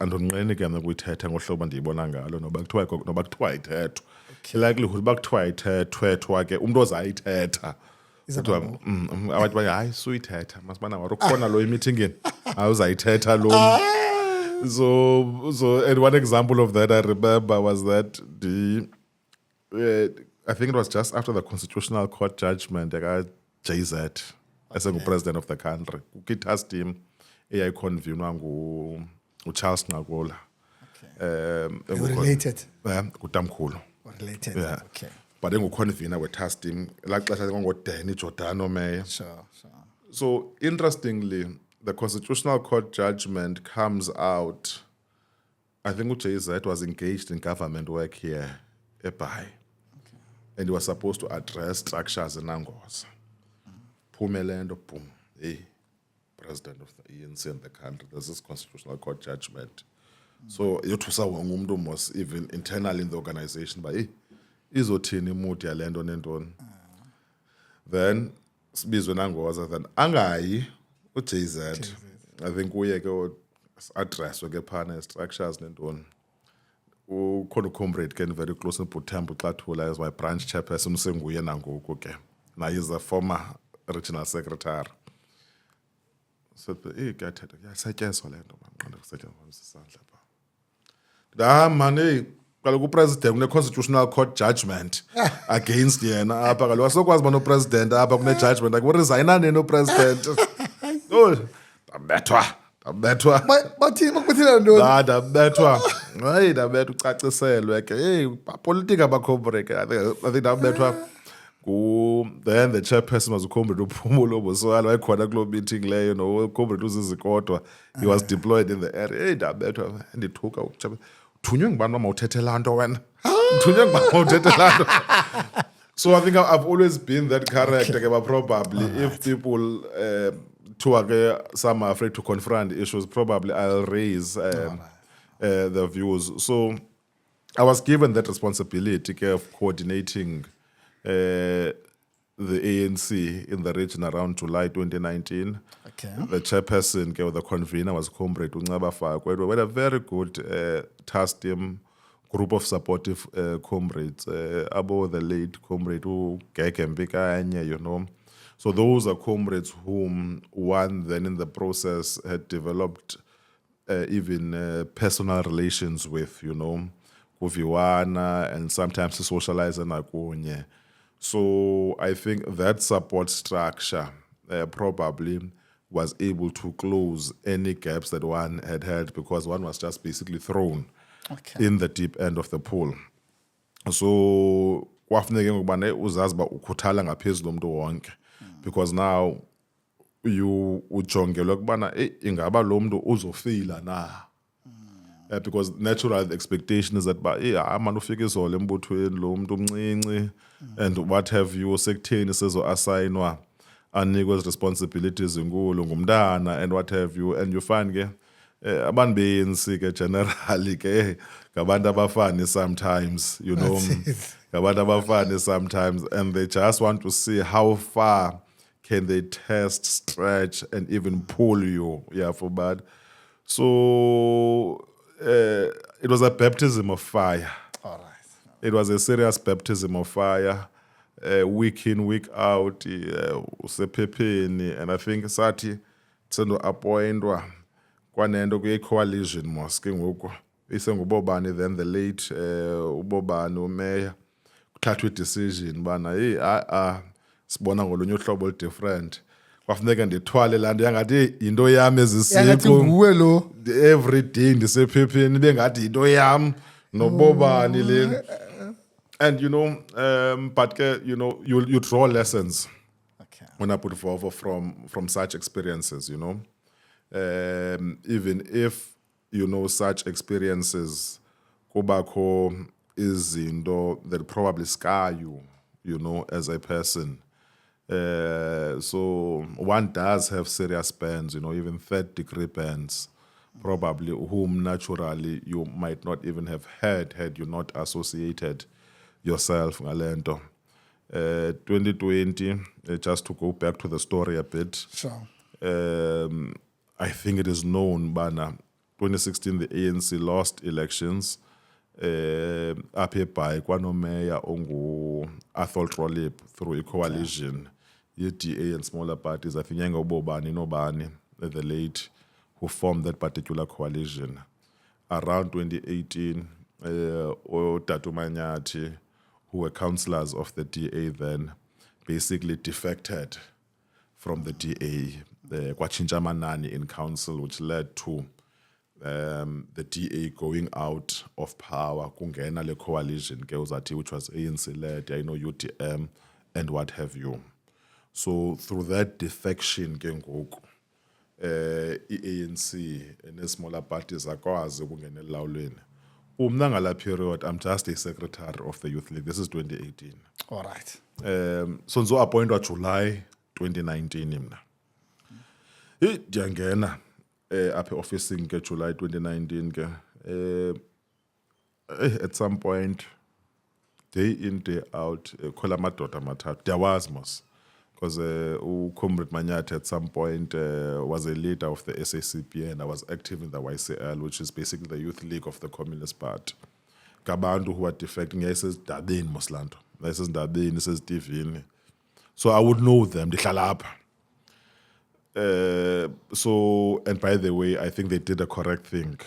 And onqenekana kuyithetha ngohlobo ndiyibona ngalo noba kuthiwa ithetha. Likelihood uba kuthiwa ithethwa ke umntu ozayithetha Izawuba kuthiwa ngoku. abantu baye hayi suyithetha masibana warukhona lo emeetingini awuzayithetha lo so and one example of that I remember was that I think it was just after the Constitutional Court judgment JZ president of the country kukho i-task team eyayiconvenwa nguCharles Nqakula They were related. ngutamkhulu Related. yeah Okay. but enguconvener we-task team elaa xesha kwangodeni Jordano Meyer. Sure. So interestingly, the Constitutional Court judgment comes out. I think JZ was engaged in government work here, eBhayi, and he was supposed to address structures in Angoza. Pumelendo, boom, hey, president of the ANC in the country. There's this Constitutional Court judgment. So yothusa wonke was even internal in the organization, but hey, izothini imudi yalento nentoni. Then sibizwe nangoza then angayi uJZ I think uye ke addresswe ke phana structures nentoni ukhona ucomrade ke very close noButhembu Xathula as my branch chairperson usenguye nangoku ke naye is a former regional secretary so ikathetha kuyasetyenzwa lento manqonda kusetyenzwa isandla pha man kaloku upresident kune-constitutional court judgment against yena apha kaloku asokwazi uba nopresident apha kune-judgment akuresigna nini upresident ndabethwa Bathini bakuthina ntoni? ndabethwa hayi ndabethwa ucaciselwe ke heyi bapolitika abakhombre ke I think ndabethwa then the chairperson was uComrade uPhumulo Buswala wayekhona kuloo meeting leyo noComrade uZizikodwa he was deployed in the area heyi ndabethwa ndithuka thunywe ngubani uma uthethe laa nto wena thunywe ngubani uma uthethe laa nto so I think I've always been that character but probably if people some are afraid to confront issues probably I'll raise the views so I was given that responsibility of coordinating the ANC in the region around July 2019. Okay. The chairperson, the convener was Comrade Uncaba Fakwe. We had a very good task team, group of supportive comrades, above the late comrade Geke Mbikanye, you know. So those are comrades whom one then in the process had developed even personal relations with, you know, Kuviwana and sometimes to socialize and akunye. So I think that support structure probably was able to close any gaps that one had had because one was just basically thrown in the deep end of the pool. So kwafuneke ngubane uzazi ba ukhuthala ngaphezulu umuntu wonke because now you ujongelwa kubana ingaba lo muntu uzofila na because natural expectation is that man ufika izolo embuthweni lo muntu omncinci and what have you sekutheni sezo assignwa anikwe responsibilities inkulu ngumntana and what have you and you find ke abantu beyensi ke generally ke ngabantu abafani sometimes you know ngabantu abafani sometimes and they just want to see how far can they test, stretch, and even pull you? Yeah, for bad. So it was a baptism of fire. All right. It was a serious baptism of fire. Week in, week out, usephepheni, and I think sathi tsendo appointwa kwanento kwi-coalition mosque ngoku isengubobani then the late ubobani umeya kuthathwa i-decision bana sibona ngolunye uhlobo different kwafuneka ndithwale laa nto yangathi yinto yam ezisiko every day ndisephepheni bengathi yinto yam nobobani le and you know but you know you draw lessons when I put forward from such experiences, you know even if you know such experiences kubakho izinto that probably scar you, you know, as a person. So one does have serious burns, you know, even third-degree burns, probably whom naturally you might not even have had you not associated yourself ngalento. 2020, just to go back to the story a bit. Sure. I think it is known, Bana, 2016 the ANC lost elections. Up here by Kwanomeya Ongu Athol Trolip through a coalition. DA and smaller parties. I think Yengo Bobani, Nobani, the late, who formed that particular coalition. Around 2018, Tatu Manyati, who were councillors of the DA then, basically defected from the DA, Kwachinja Manani in council, which led to the DA going out of power, kungena le coalition, which was ANC led, UTM, and what have you. So through that defection, ANC and smaller parties akwazi ukungena elawulweni. Umna ngala period, I'm just a secretary of the Youth League. This is 2018. All right. So nzo appointwa July 2019 imna. Ndiyangena apha office ke July 2019 ke at some point day in day out khola amadoda amathathu. There was mos because Comrade Manyathi at some point was a leader of the SACP and I was active in the YCL, which is basically the Youth League of the Communist Party. Kabantu who were defecting, Dabin Moslanto, Dabin, Divini. So I would know them, the so, and by the way, I think they did a correct thing,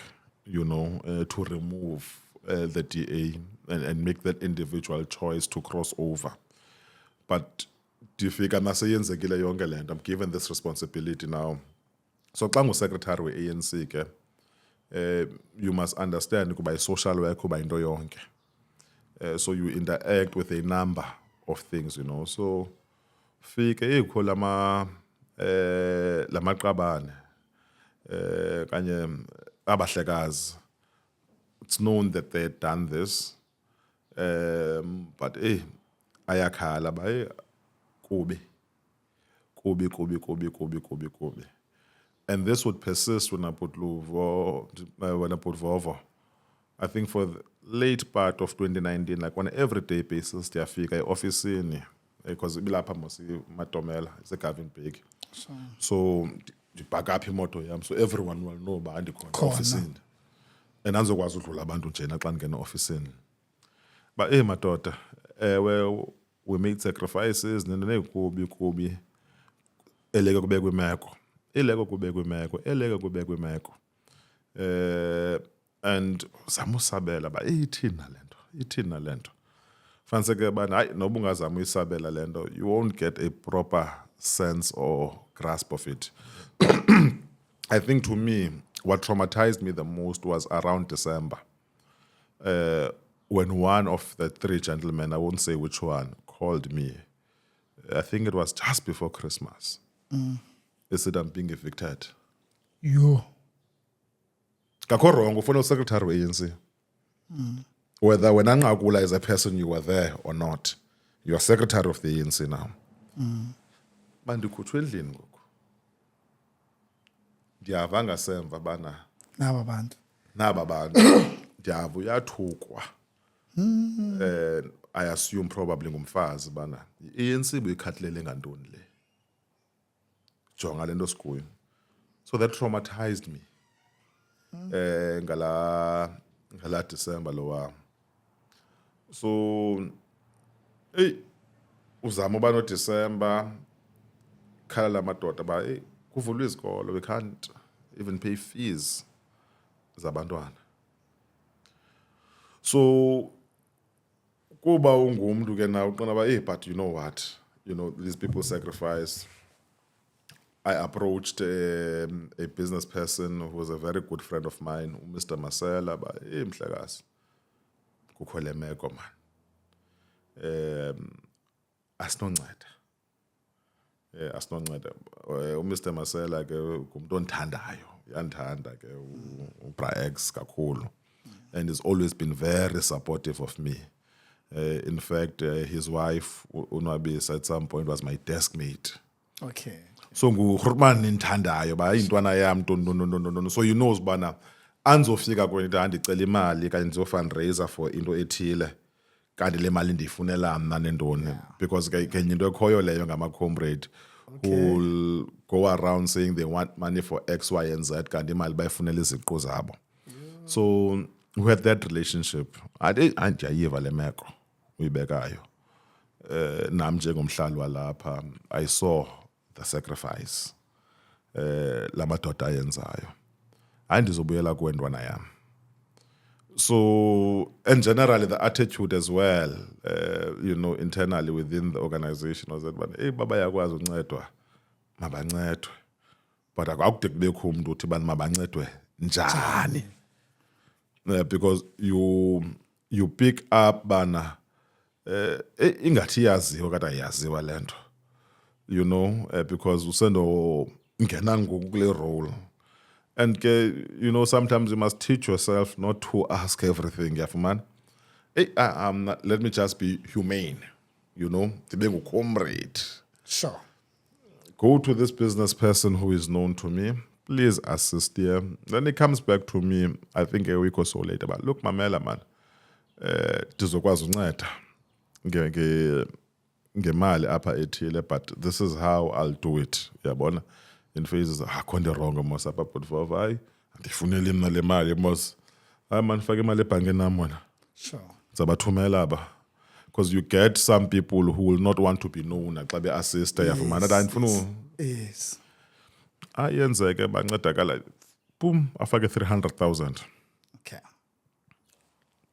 to remove the DA and make that individual choice to cross over. But I'm given this responsibility now. So, I'm secretary of ANC, you must understand by social work, by so you interact with a number of things, So, it's known that they had done this, but ayakhala ba Kobe. And this would persist when I put Vovo. I think for the late part of 2019, like on an everyday basis, they are office in because Matomela is a Gavin Big. So the back up moto yam, so everyone will know about the office in. And Anzo was Labantu Chena can office in. But my daughter, well, we made sacrifices, and then Kobe, Elega go back with Mako, and Samusabella by 18 Lento. Fancy about no bunga Samusabella Lendo, you won't get a proper sense or grasp of it. I think to me, what traumatized me the most was around December. When one of the three gentlemen, I won't say which one, called me. I think it was just before Christmas. They said, I'm being evicted. Yo. Kako wrong, for no secretary of ANC. Whether when Angakula is a person you were there or not, you are secretary of the ANC now. Bandikuthwe endlini ngoku. Ndiyava ngasemva bana. Naba bantu. Ndiyava uyathukwa. I assume probably ngumfazi bana. I-ANC buyikhathalele ngantoni le. Jonga lento sikuyo. So that traumatized me. Ngala December lowa. So uzama uba no December khala lamadoda ba kuvulwe izikolo, we can't even pay fees zabantwana. So kuba ungumntu ke na uqina ba but you know what, these people sacrifice. I approached a business person who was a very good friend of mine, Mr. Marcela, ba mhlekazi kukho le meko man. Asinonceda. Asinonceda. Mr. Marcela ke ngumuntu ondithandayo, uyandithanda ke uBrax kakhulu. And he's always been very supportive of me. In fact, his wife, Unwabisa, at some point was my desk mate. Okay. So ngurhurumani ninthandayo ba intwana yam no. So you knows bana anzofika kwento andicela imali kanye ndizo fundraiser for into ethile kanti le mali ndiyifunela mna nendoni because ke into ekhoyo leyo ngama comrade who will go around saying they want money for X, Y, and Z kanti imali bayifunela iziqu zabo. So we had that relationship. Andiyayiva le meko uyibekayo. nami njengomhlali walapha I saw the sacrifice lamadoda ayenzayo andizobuyela kwendwana yami. So, and generally the attitude as well, internally within the organization was that, hey, baba yakwazi uncedwa, mabancedwe. But akude kubekho umuntu uthi bani mabancedwe njani. Because you pick up bana ingathi yaziwa kade ayaziwa lento. Because usendo ngena ngokule role. And sometimes you must teach yourself not to ask everything, man. Hey, let me just be humane, to be a comrade. Sure. Go to this business person who is known to me. Please assist here. Then he comes back to me, I think a week or so later. But look, Mamela, man, tizokwazi unceda ngemali apha ethile, but this is how I'll do it. Yabona? In phases, akhonde wrong mos apha but for why? Andifunele mina le mali mos. Hayi man fake imali ebhankeni nami wena. Sure. Zabathumela ba. Because you get some people who will not want to be known xa be assist yafumana that andifuna. Yes. Ayenzeke bancedakala. Boom, afake 300,000. Okay.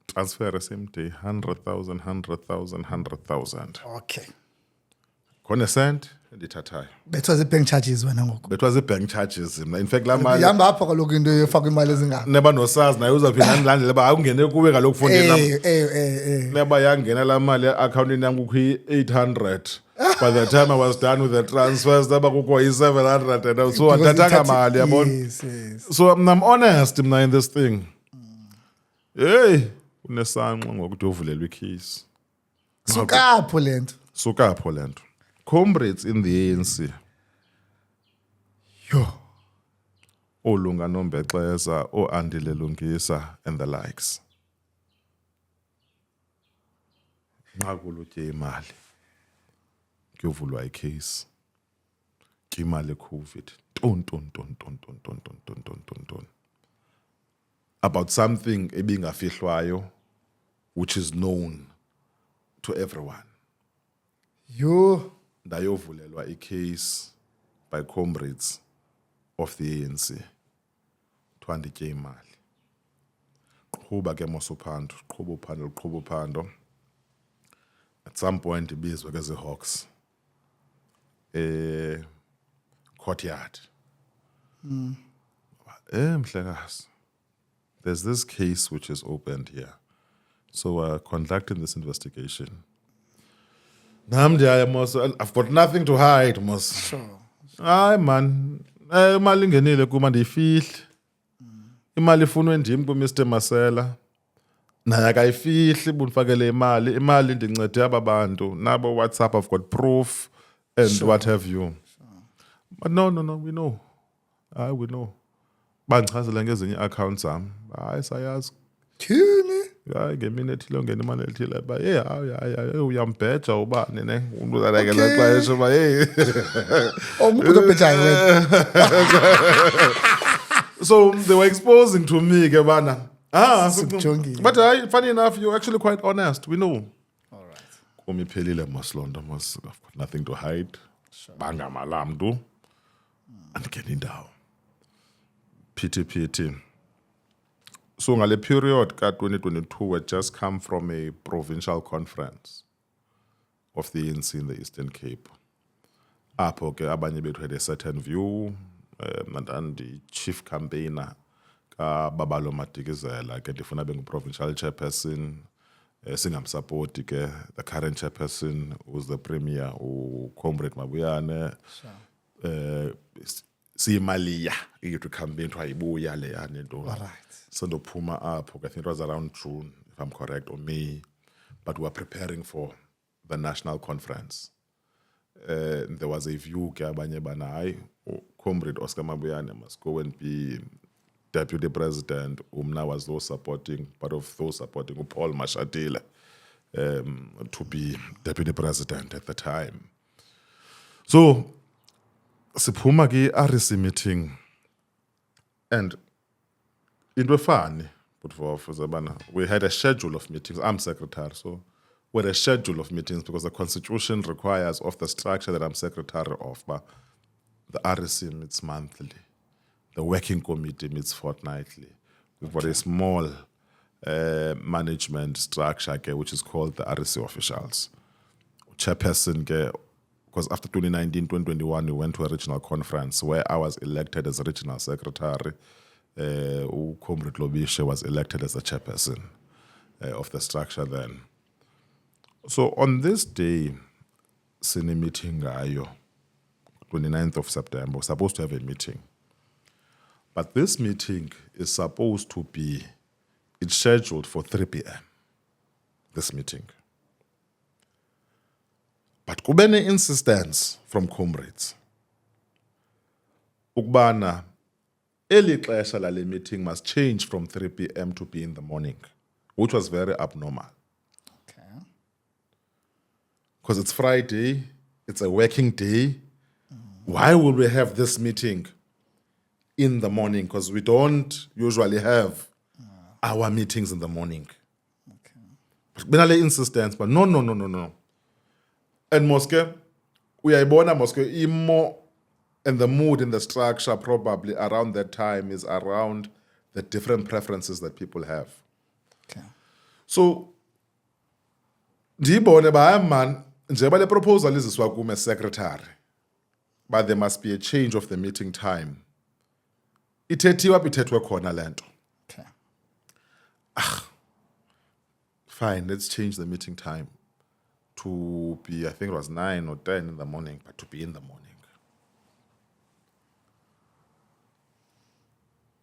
Transfer same day 100,000. Okay. Khona cent ndithathayo. Betwa bank charges wena ngoku. Betwa bank charges mna. In fact la mali ihamba apha kaloku into yofaka imali ezingaka. Neba nosazi naye uzaphinda ndilandele ba akungene kuwe kaloku fondini nami. Neba yangena la mali accountini yami kukho 800. By the time I was done with the transfers daba kukho 700 and so andatanga mali yabona. Yes. So I'm honest mna in this thing. Hey, unesanqa ngokuthi uvulelwe icase. Sukapho lento. Comrades in the ANC. Yo. Olunga Nombexeza, Andile Lungisa, and the likes. Ngakuluke imali. Kuyovulwa icase. Imali COVID. Ton. About something ebingafihlwayo which is known to everyone. Yo. Ndayovulelwa icase by comrades of the ANC. Twanditye imali. Qhuba ke mosuphando, qhuba uphando. At some point ibizwe ke ziHawks. Courtyard. Mhlekazi. There's this case which is opened here. So we're conducting this investigation. I've got nothing to hide, mos. Sure. Hayi man, imali ingenile kuma ndiyifihle. Imali ifunwe ndim ku Mr Masela. Naye akayifihli bundifakele imali ndincede aba bantu nabo WhatsApp I've got proof and what have you. But no, we know. We know. Bandichazela ngezinye accounts zami. Hayi sayazi. Thini? Hayi ngemini ethile ongena imali ethile ba hayi uyambheja ubani ne umuntu uzalekela xesha ba Umuntu obhejayo wena. So they were exposing to me ke bana. But funny enough, you're actually quite honest. We know. All right. Umiphelile Maslondo I've got nothing to hide. Banga malamdu. And get indawo. Pity. So ngale period ka 2022 we just come from a provincial conference of the ANC in the Eastern Cape. Apho ke abanye bethu had a certain view and the chief campaigner ka Babalo Matikizela ke ndifuna bengu provincial chairperson singamsupport ke the current chairperson who's the premier Comrade Mabuyane. Siyimaliya to campaign to ayibuya le yanento. All right. So the Puma up, I think it was around June, if I'm correct, or May. But we were preparing for the national conference. There was a view, Comrade Oscar Mabuyane must go and be deputy president. Umna was those supporting, part of those supporting Paul Mashatile to be deputy president at the time. So, siphuma ke RC meeting and into funny, but for Zabana, we had a schedule of meetings. I'm secretary, so with a schedule of meetings because the constitution requires of the structure that I'm secretary of, but the REC meets monthly. The working committee meets fortnightly. We've got a small management structure, which is called the REC officials. Chairperson, because after 2019, 2021, we went to a regional conference where I was elected as a regional secretary. Comrade Lobishe was elected as the chairperson of the structure then. So on this day, sine meeting gayo, 29th of September, we're supposed to have a meeting. But this meeting is supposed to be, it's scheduled for 3 p.m., this meeting. But kubene insistence from comrades. Ukbana, eli xesha lale meeting must change from 3 p.m. to be in the morning, which was very abnormal. Okay. Because it's Friday, it's a working day. Why will we have this meeting in the morning? Because we don't usually have our meetings in the morning. Okay. Benale insistence, but no. And Mosque, uyayibona Mosque, imo and the mood and the structure probably around that time is around the different preferences that people have. Okay. So, ndiyibone ba man, njengoba le proposal iziswa kume secretary, but there must be a change of the meeting time. Ithethiwa ithethwe khona lento. Okay. Fine, let's change the meeting time to be, I think it was 9 or 10 in the morning, but to be in the morning.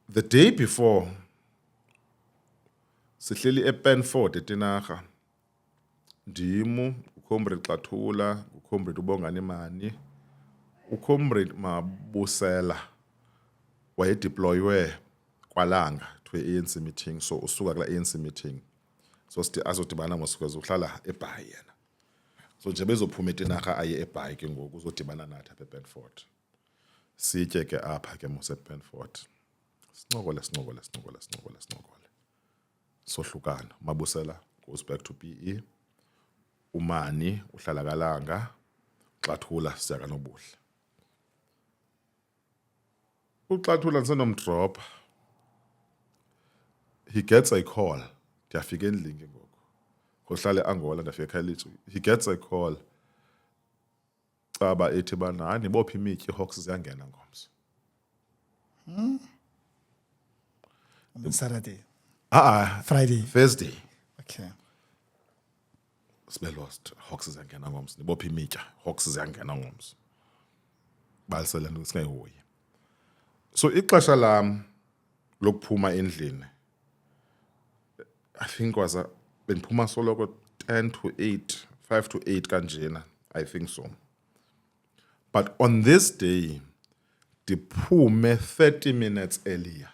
The day before, sihleli ePenford eTinarha, ndimu, uComrade Xathula, uComrade Ubongani Mani, uComrade Mabusela, wayedeploywe kwaLanga to ANC meeting, so usuka kula ANC meeting. So sithi azodibana mosukwazi uhlala eBhayi yena. So nje bezophuma eTinarha aye eBhayi ke ngoku uzodibana nathi apha ePenford. Sitye ke apha ke mose ePenford. Sincokole. Sohlukana. Mabusela goes back to PE. Umani uhlala kaLanga. Xathula siya kaNobuhle. uXathula ngisenomdrop. He gets a call. Ndiyafika endlini ke ngoku. Ngohlala eAngola ndafika eKhayelitsha. He gets a call. Caba ethi bana hayi nibophe imityi iHawks ziyangena ngomso. On Saturday. Friday. Thursday. Okay. Sibe lost. Hawks ziyangena ngomso. Nibophe imitya. Hawks ziyangena ngomso. Balisela nto singayihoyi. So ixesha lam lokuphuma endlini, I think was bendiphuma soloko 10 to 8, 5 to 8 kanjena. I think so. But on this day, ndiphume 30 minutes earlier.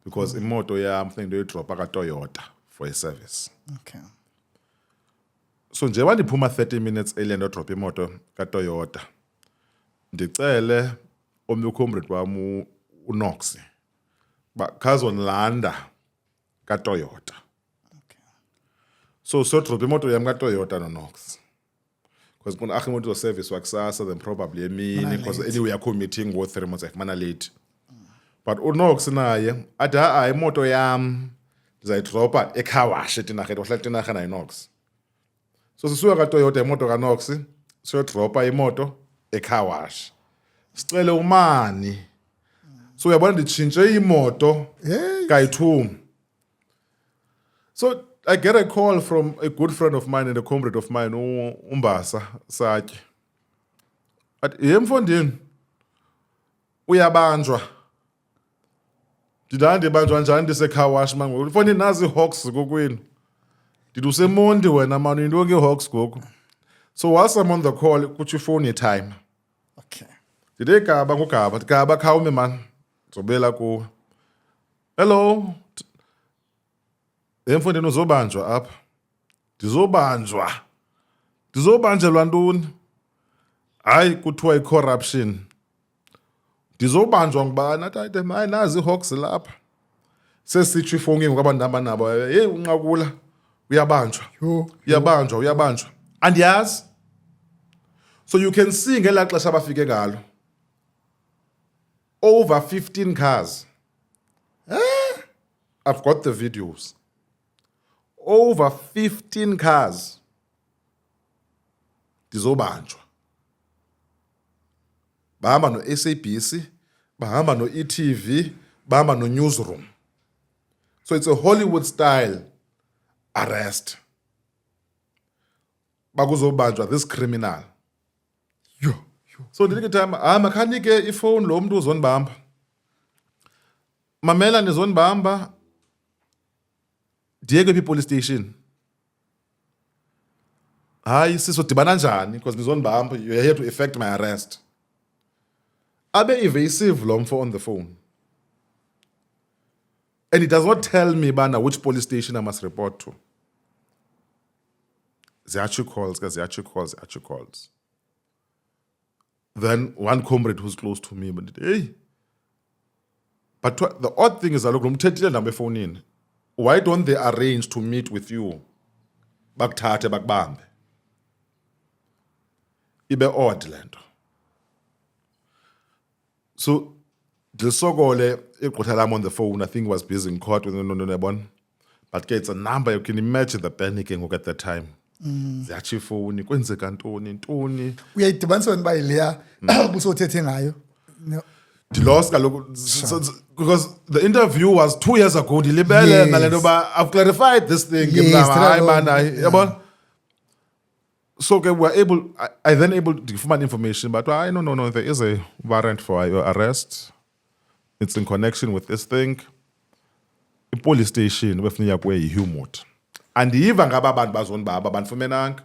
Because imoto yam think ndoyidropa kaToyota for a service. Okay. So njengoba ndiphuma 30 minutes earlier ndodropa imoto kaToyota, ndicele omnye uComrade wam uNox bakazonilanda kaToyota. Okay. So sodropa imoto yam kaToyota noNox. Because kuna akhe imoto service wakusasa then probably emini because anyway yakho meeting wo 3 months ayifumana late. But uNox naye athi hayi imoto yam ndizayidropa ecar wash eTinarha uhlala eTinarha naye Nox. So sisuka kaToyota imoto kaNox siyodropa imoto ecar wash. Sicele umani. So uyabona nditshintshe imoto kayi-2. So I get a call from a good friend of mine and a comrade of mine, uMbasa Satye. Athi yemfondini uyabanjwa. Ndibanjwa njani ndisecar wash mangu. Mfondini nazi iHawks kokwenu. Ndithi useMonti wena man into ke iHawks goku. So whilst I'm on the call, kuthi phone time. Okay. Ndithi Gaba ngugaba, Gaba khawume man. Zobela ku. Hello. Emfondini uzobanjwa apha. Ndizobanjelwa ntoni? Hayi kuthiwa icorruption. Ndizobanjwa ngubani? Athi hayi nazi iHawks lapha. Sesitsho ifowuni kwabantu abanabo. Hey unqakula. uyabanjwa Yho. uyabanjwa andiyazi. So you can see ngelaa xesha abafike ngalo over 15 cars. I've got the videos. Over 15 cars ndizobanjwa. Bahamba no-SABC, bahamba no-ETV, bahamba no-Newsroom. So it's a Hollywood style arrest. Bakuzobanjwa this criminal. Yo. So ndilike time makhanike ifone lo muntu uzondibamba. Mamela nizondibamba. Ndiye kwiphi police station? Hayi sisodibana njani because nizondibamba, you're here to effect my arrest. Abe evasive lo mfo on the phone. And he does not tell me bana which police station I must report to. Ziyachi calls. Then one comrade who's close to me, but hey. But the odd thing is, why don't they arrange to meet with you? Bakuthathe bakubambe. Ibe odd lento. So Dilsogole I'm on the phone, I think was busy in court with no. But it's a number, you can imagine the panicking at that time. Ziyachi phone, kwenzeka ntoni. Uyayidibanisa wena ba ileya busothethe ngayo. Lost because the interview was 2 years ago. Yes. I've clarified this thing. Yes, so okay, we're able. I then able to give my information, but no. There is a warrant for your arrest. It's in connection with this thing. The police station with Humot. And even ngaba abantu bazonibaba banfumenanga.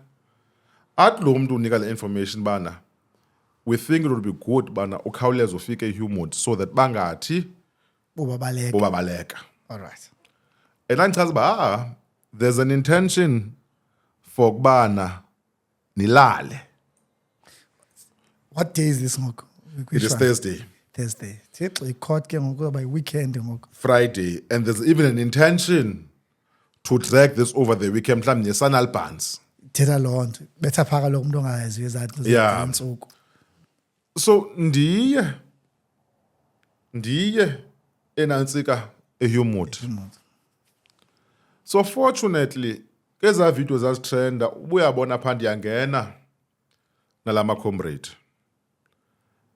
At lo muntu unika le information bana. We think it would be good bana ukhawuleze ufike eHumot so that bangathi bobabaleka. All right. And angichaza ba there's an intention for kubana nilale. What day is this ngoko? It is Thursday. Thixo icourt ke ngoko by weekend ngoko. Friday, and there's even an intention to drag this over the weekend mhlawumbe neSunalbans. Thetha loo nto. Betha phaka lo muntu ongayazi ezathi intsuku. So ndiye enantsika eHumot. So fortunately keza video zazitrenda ubuyabona pha ndiyangena nalama comrade.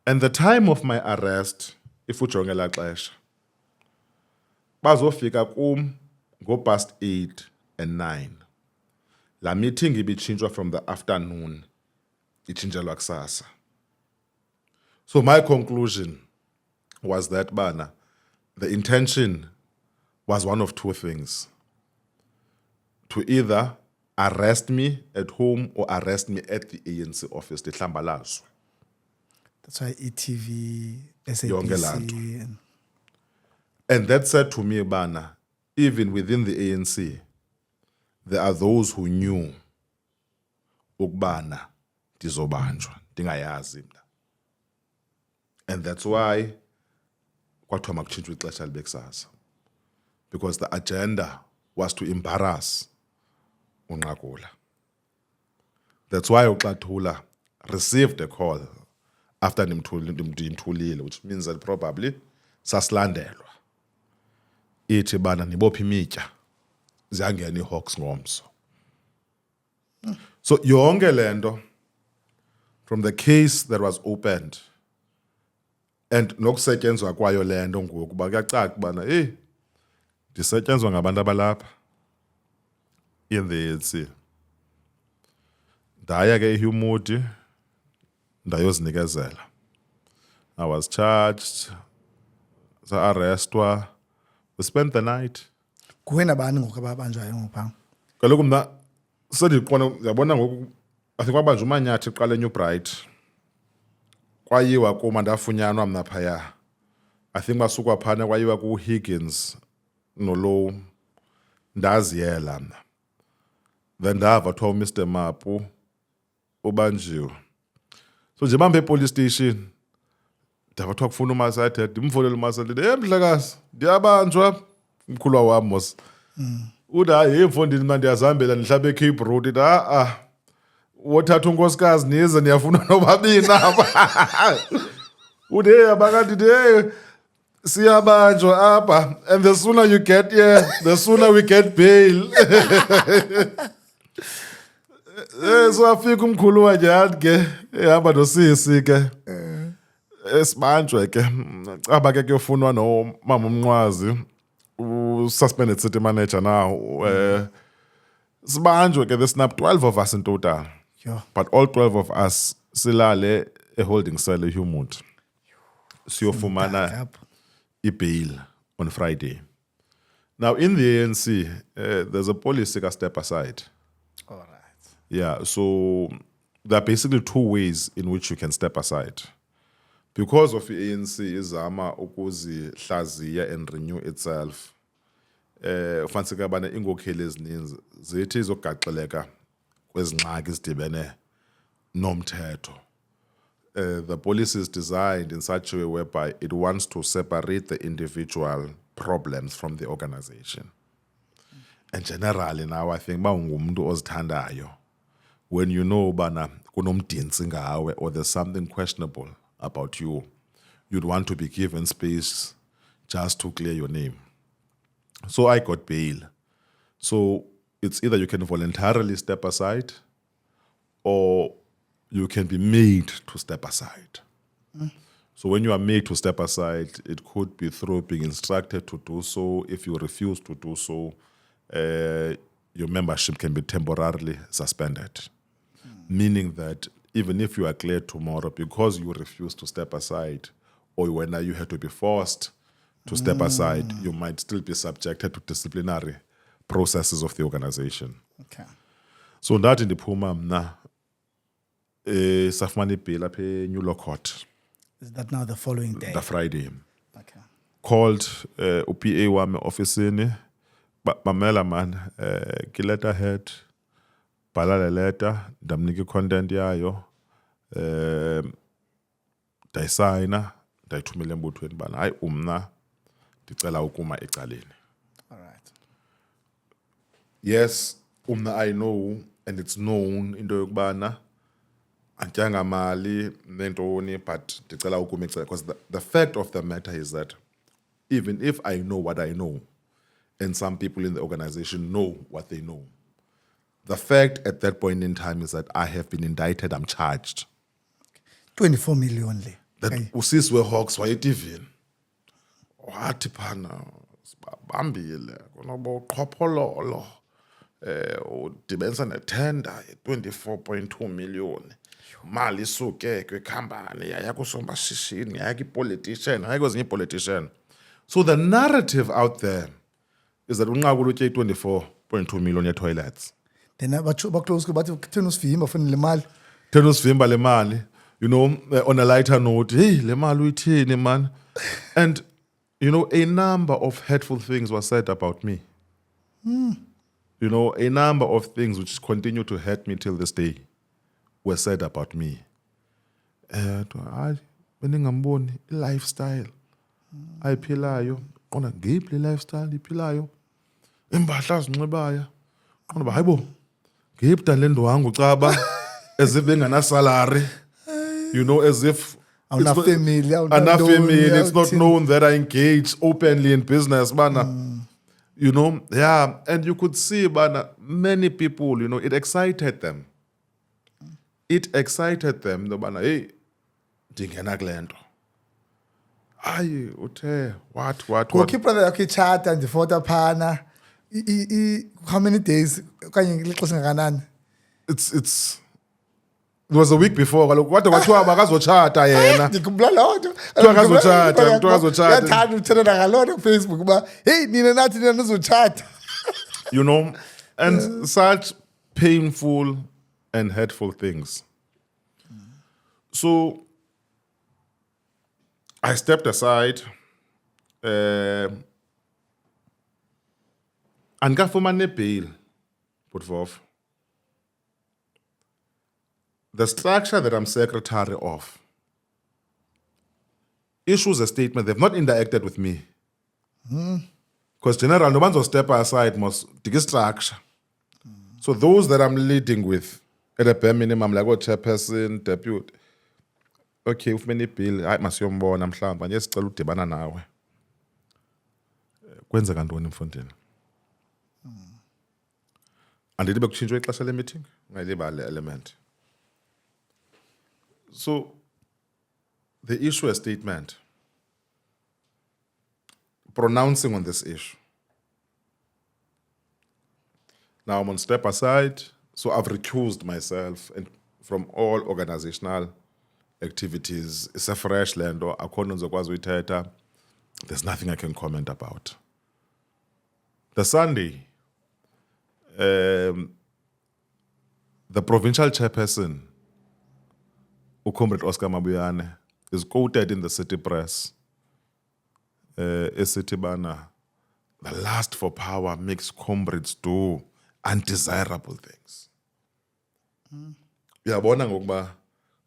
And the time of my arrest if ujonge la xesha bazofika kum go past 8 and 9. La meeting ibichinjwa from the afternoon ichinjelwa kusasa. So my conclusion was that bana, the intention was one of two things. To either arrest me at home or arrest me at the ANC office, the Hlambalazo. That's why ETV, Yonke laa nto. SABC. And that said to me, bana, even within the ANC, there are those who knew ukubana ndizobanjwa, ndingayazi mna. And that's why kwathiwa makutshintshwe ixesha libe kusasa. Because the agenda was to embarrass uNqakula. That's why uXathula received a call after ndimthulile, which means that probably sasilandelwa. Ithi bana nibophe imitya ziyangena iHawks ngomso. So yonke lento from the case that was opened and nokusetyenzwa kwayo lento ngoku ba kuyacaca bana ndisetyenzwa ngabantu abalapha in the ANC. Ndaya ke eHumot ndayozinikezela. I was charged, arrestwa. We spent the night. Kuwe nabani ngoku ababanjwayo ngopha? Kaloku mna sendiqona uyabona ngoku I think wabanjwa uManyathi qala eNew Bright. Kwayiwa kuma ndafunyanwa mna phaya. I think basukwa phana kwayiwa kuHiggins nolo ndaziyela mna. Then ndava kuthiwa uMr Mapu ubanjiwe. So nje bambe police station ndava kuthiwa kufuna uMasathe ndimfonela uMasathe Mdlakazi ndiyabanjwa umkhulwa wami mos. uthi hayi mfondini mna ndiyazihambela ndihlaba eCape Road ithi wothatha unkosikazi nize niyafuna nobabini apha. Uthi hey abakathi hey siyabanjwa apha and the sooner you get here the sooner we get bail. So afika umkhulu wanyani ke ehamba nosisi ke esibanjwe ke aba ke kuyofunwa nomama uMnqwazi suspended city manager now. Sibanjwe ke there's 12 of us in total. Yeah. But all 12 of us silale a holding cell eHumut. Siyofumana i-bail on Friday. Now in the ANC, there's a policy that step aside. All right. Yeah, so there are basically two ways in which you can step aside. Because of the ANC izama ukuzihlaziya and renew itself. Ufaniseka bana ingokheli ezininzi zithi izogaxeleka kwezingxaki ezidibene nomthetho. The policy is designed in such a way whereby it wants to separate the individual problems from the organization. And generally now I think bawungumuntu ozithandayo, when you know bana kunomdintsi ngawe or there's something questionable about you, you'd want to be given space just to clear your name. So I got bail. So it's either you can voluntarily step aside or you can be made to step aside. So when you are made to step aside, it could be through being instructed to do so. If you refuse to do so, your membership can be temporarily suspended. Meaning that even if you are cleared tomorrow, because you refuse to step aside, or when you had to be forced to step aside, you might still be subjected to disciplinary processes of the organization. Okay. So that in the Puma mna safumana bail up New Law Court. Is that now the following day? The Friday. Okay. Called UPA wami office bamela man ki letterhead bhala le letter ndamnika content yayo ndayisayina ndayithumela embuthweni bana hayi umna ndicela ukuma ecaleni. All right. Yes, umna I know and it's known into yokubana antyanga mali nentoni but ndicela ukuma ecaleni because the fact of the matter is that even if I know what I know and some people in the organization know what they know, the fact at that point in time is that I have been indicted, I'm charged. 24 million le. That usisi weHawks wayetivini wathi phana bambile kunoba uqhophololo udibenisa netender 24.2 million mali isuke kwikhampani yaya kusomba shishini yaya kwipolitician hayi kwezinye politician. So the narrative out there is that unqaku lutye 24.2 million ye toilets. Then baclose bathi kuthena usivimba ufuna le mali. Thena usivimba le mali. You know, on a lighter note, hey, le mali uyithini man. And you know, a number of hateful things were said about me. You know, a number of things which continue to hurt me till this day were said about me. Hayi beningamboni lifestyle ayiphilayo qona ngiphi le lifestyle iphilayo impahla zinxibaya qona ba hayibo ngiphi dan le ndwangu caba as if bengana salary, you know, as if enough family, it's not known that I engage openly in business bana. You know, yeah, and you could see bana many people, you know, it excited them. It excited them no bana hey ndingena kule nto. Ayi uthe what Goalkeeper yakhe chat and photo phana how many days kanye lixesha ngakanani? It was a week before kaloku kodwa kwathiwa bakazotshata yena. Ndikhumbula loo nto. Kuthiwa akazotshata. Yathanda uthethana ngaloo nto kuFacebook uba hey nina nathi nina nizotshata. You know, and such painful and hurtful things. So I stepped aside andikafumane bail Butvof. The structure that I'm secretary of issues a statement. They've not interacted with me. Because general, no one's step aside must take a structure. So those that I'm leading with, at a bare minimum, like what chairperson, deputy, okay, if many bill, I must yombona mhlawumbe anje sicela udibana nawe. Kwenzeka ntoni emfundini? Andithi bekutshintshwe ixesha le meeting? Ngayilibala le element. So they issue a statement pronouncing on this issue. Now I'm on step aside, so I've recused myself from all organizational activities. It's a fresh land or there's nothing I can comment about. The Sunday, the provincial chairperson, Comrade Oscar Mabuyane, is quoted in the city press. City banner, the lust for power makes comrades do undesirable things. Uyabona ngokuba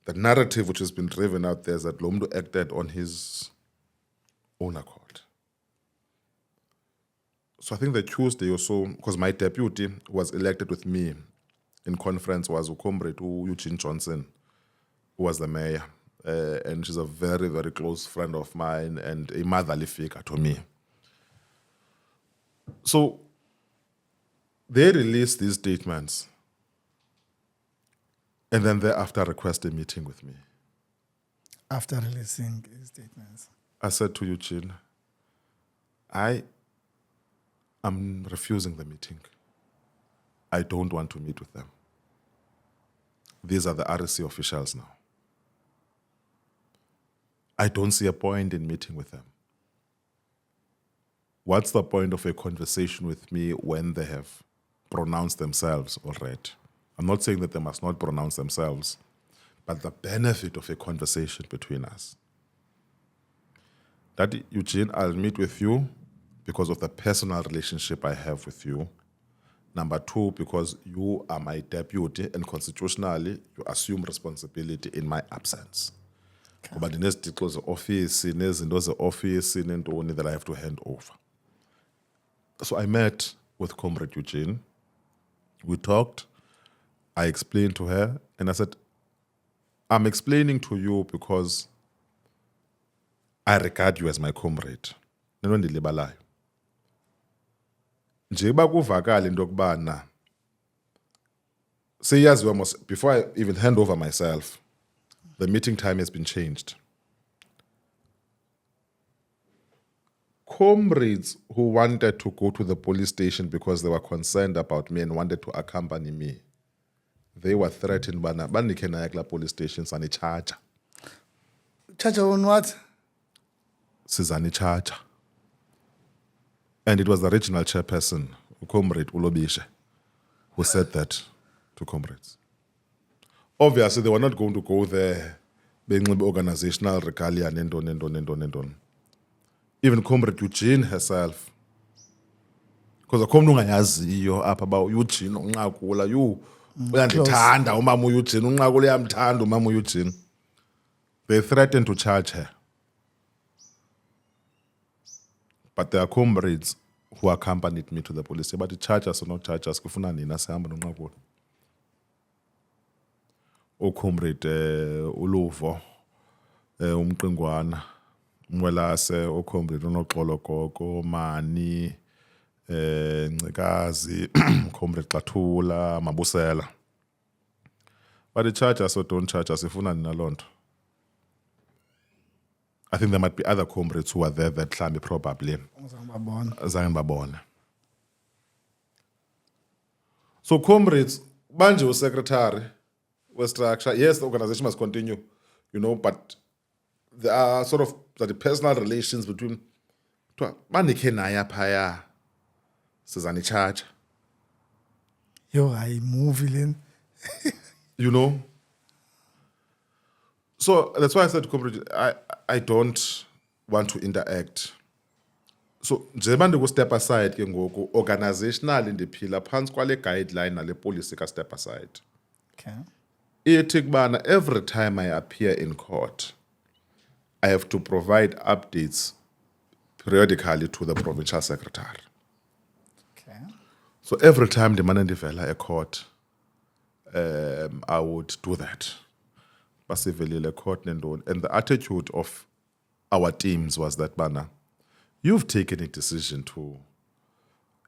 the narrative which has been driven out there is that Lomdo acted on his own accord. So I think the Tuesday or so, because my deputy was elected with me in conference, was Comrade Eugene Johnson, who was the mayor. And she's a very, very close friend of mine and a motherly figure to me. So they released these statements and then thereafter requested a meeting with me. After releasing his statements, I said to Eugene, I am refusing the meeting. I don't want to meet with them. These are the RSC officials now. I don't see a point in meeting with them. What's the point of a conversation with me when they have pronounced themselves already? I'm not saying that they must not pronounce themselves, but the benefit of a conversation between us. That, Eugene, I'll meet with you because of the personal relationship I have with you. Number two, because you are my deputy and constitutionally you assume responsibility in my absence. But the next close office, the office that I have to hand over. So I met with Comrade Eugene. We talked. I explained to her, and I said, I'm explaining to you because I regard you as my comrade. Njeba kuvakala into yokubana seyaziwa before I even hand over myself, the meeting time has been changed. Comrades who wanted to go to the police station because they were concerned about me and wanted to accompany me, they were threatened by the police stations and a charger. Charger on what? Sizani charger. And it was the regional chairperson, Comrade Ulobishe, who said that to comrades. Obviously, they were not going to go there being organizational regalia and even Comrade Eugene herself. Because the comrade ungayaziyo up about Eugene unqakula you uyandithanda umama Eugene unqakula uyamthanda umama Eugene. They threatened to charge her. But there are comrades who accompanied me to the police. But the charge us or not charge us, kufuna nina sihamba nonqakula. Comrade Uluvo, Umqingwana, Mwelase, Comrade Unoxolo Gogo, Mani, Ncikazi, Comrade Xathula, Mabusela. But the charge us or don't charge us, ifuna nina lonto. I think there might be other comrades who are there that Mhlambe probably. Zange babone. So comrades, Banjo secretary, structure. Yes, the organization must continue, but there are sort of the personal relations between Manike Naya Paya Suzanne Charge. I move in. So that's why I said to comrade, I don't want to interact. So njengoba go step aside ke ngoku organizational ndiphila phansi kwale guideline nale policy ka step aside. Okay. Ithi kubana every time I appear in court, I have to provide updates periodically to the provincial secretary. Okay. So every time the ndivela a court, I would do that. Basically, court and the attitude of our teams was that, Bana, you've taken a decision to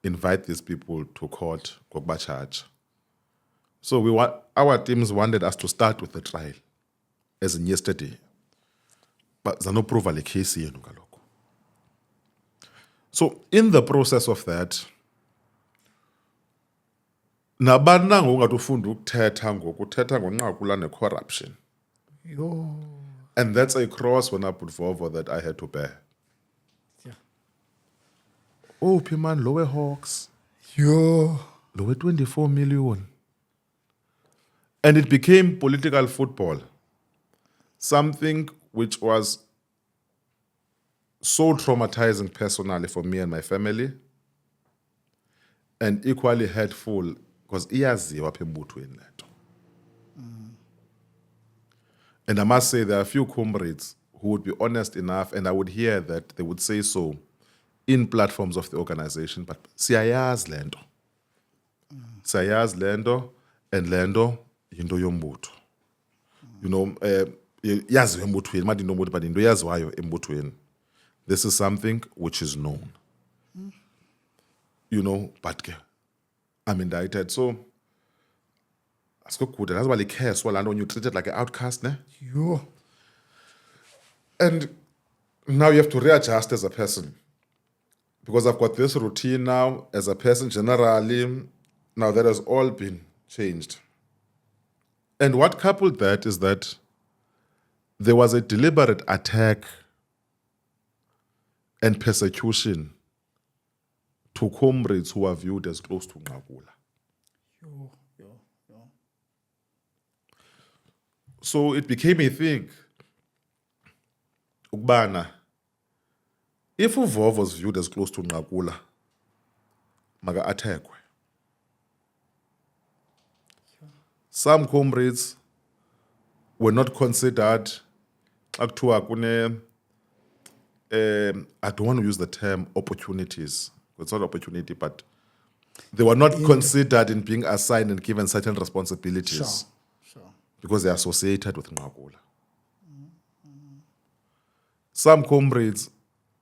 invite these people to court, kokba charge. So our teams wanted us to start with the trial, as in yesterday. But there's no proof of the case here. So in the process of that, nabana ngokungafunda ukuthetha ngonqakula ne-corruption. Yo. And that's a cross when I put forward that I had to bear. Yeah. Oh, Piman, lower Hawks, Yo. lower 24 million. And it became political football. Something which was so traumatizing personally for me and my family, and equally hurtful because iyaziwa apha embuthweni le nto. And I must say there are a few comrades who would be honest enough, and I would hear that they would say so in platforms of the organization, but siyayazi le nto. Siyayazi le nto, and le nto yinto yombutho. You know, yaziwa embuthweni, mathi into yombutho, but into yaziwayo embuthweni. This is something which is known. You know, but I'm indicted. So, that's good. That's why they care. So, when you're treated like an outcast, ne? Yo. And now you have to readjust as a person. Because I've got this routine now as a person generally. Now that has all been changed. And what coupled that is that there was a deliberate attack and persecution to comrades who are viewed as close to Nqakula. Yo. So it became a thing. Ukubana, if uVovo was viewed as close to Nqakula, maga attackwe. Some comrades were not considered. Akuthiwa I don't want to use the term opportunities. It's not opportunity, but they were not considered in being assigned and given certain responsibilities. Sure. Because they are associated with Nqakula. Some comrades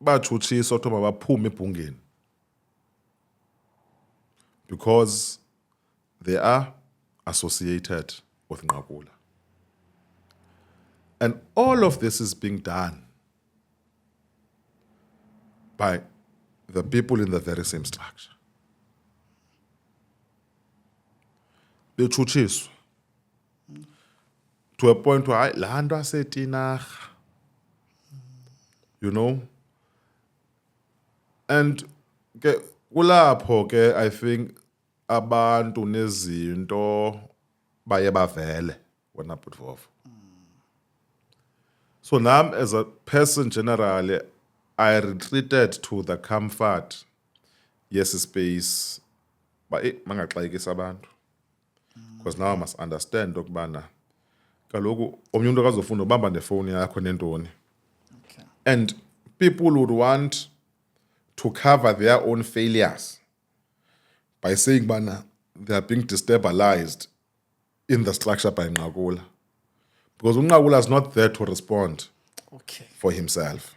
bachuchiswa to mabaphume ebhungeni because they are associated with Nqakula. And all of this is being done by the people in the very same structure. Bechuchiswa to a point where lando asetinarha, you know. And kulapho ke I think abantu nezinto baye bavele when I put forth. So now as a person generally, I retreated to the comfort, yes, space, but mangaxayekisa abantu. Because now I must understand ukubana kaloku omnye umuntu akazofunda ubamba nefoni yakho nentoni. Okay. And people would want to cover their own failures by saying bana they are being destabilized in the structure by Nqakula. Because Nqakula is not there to respond for himself.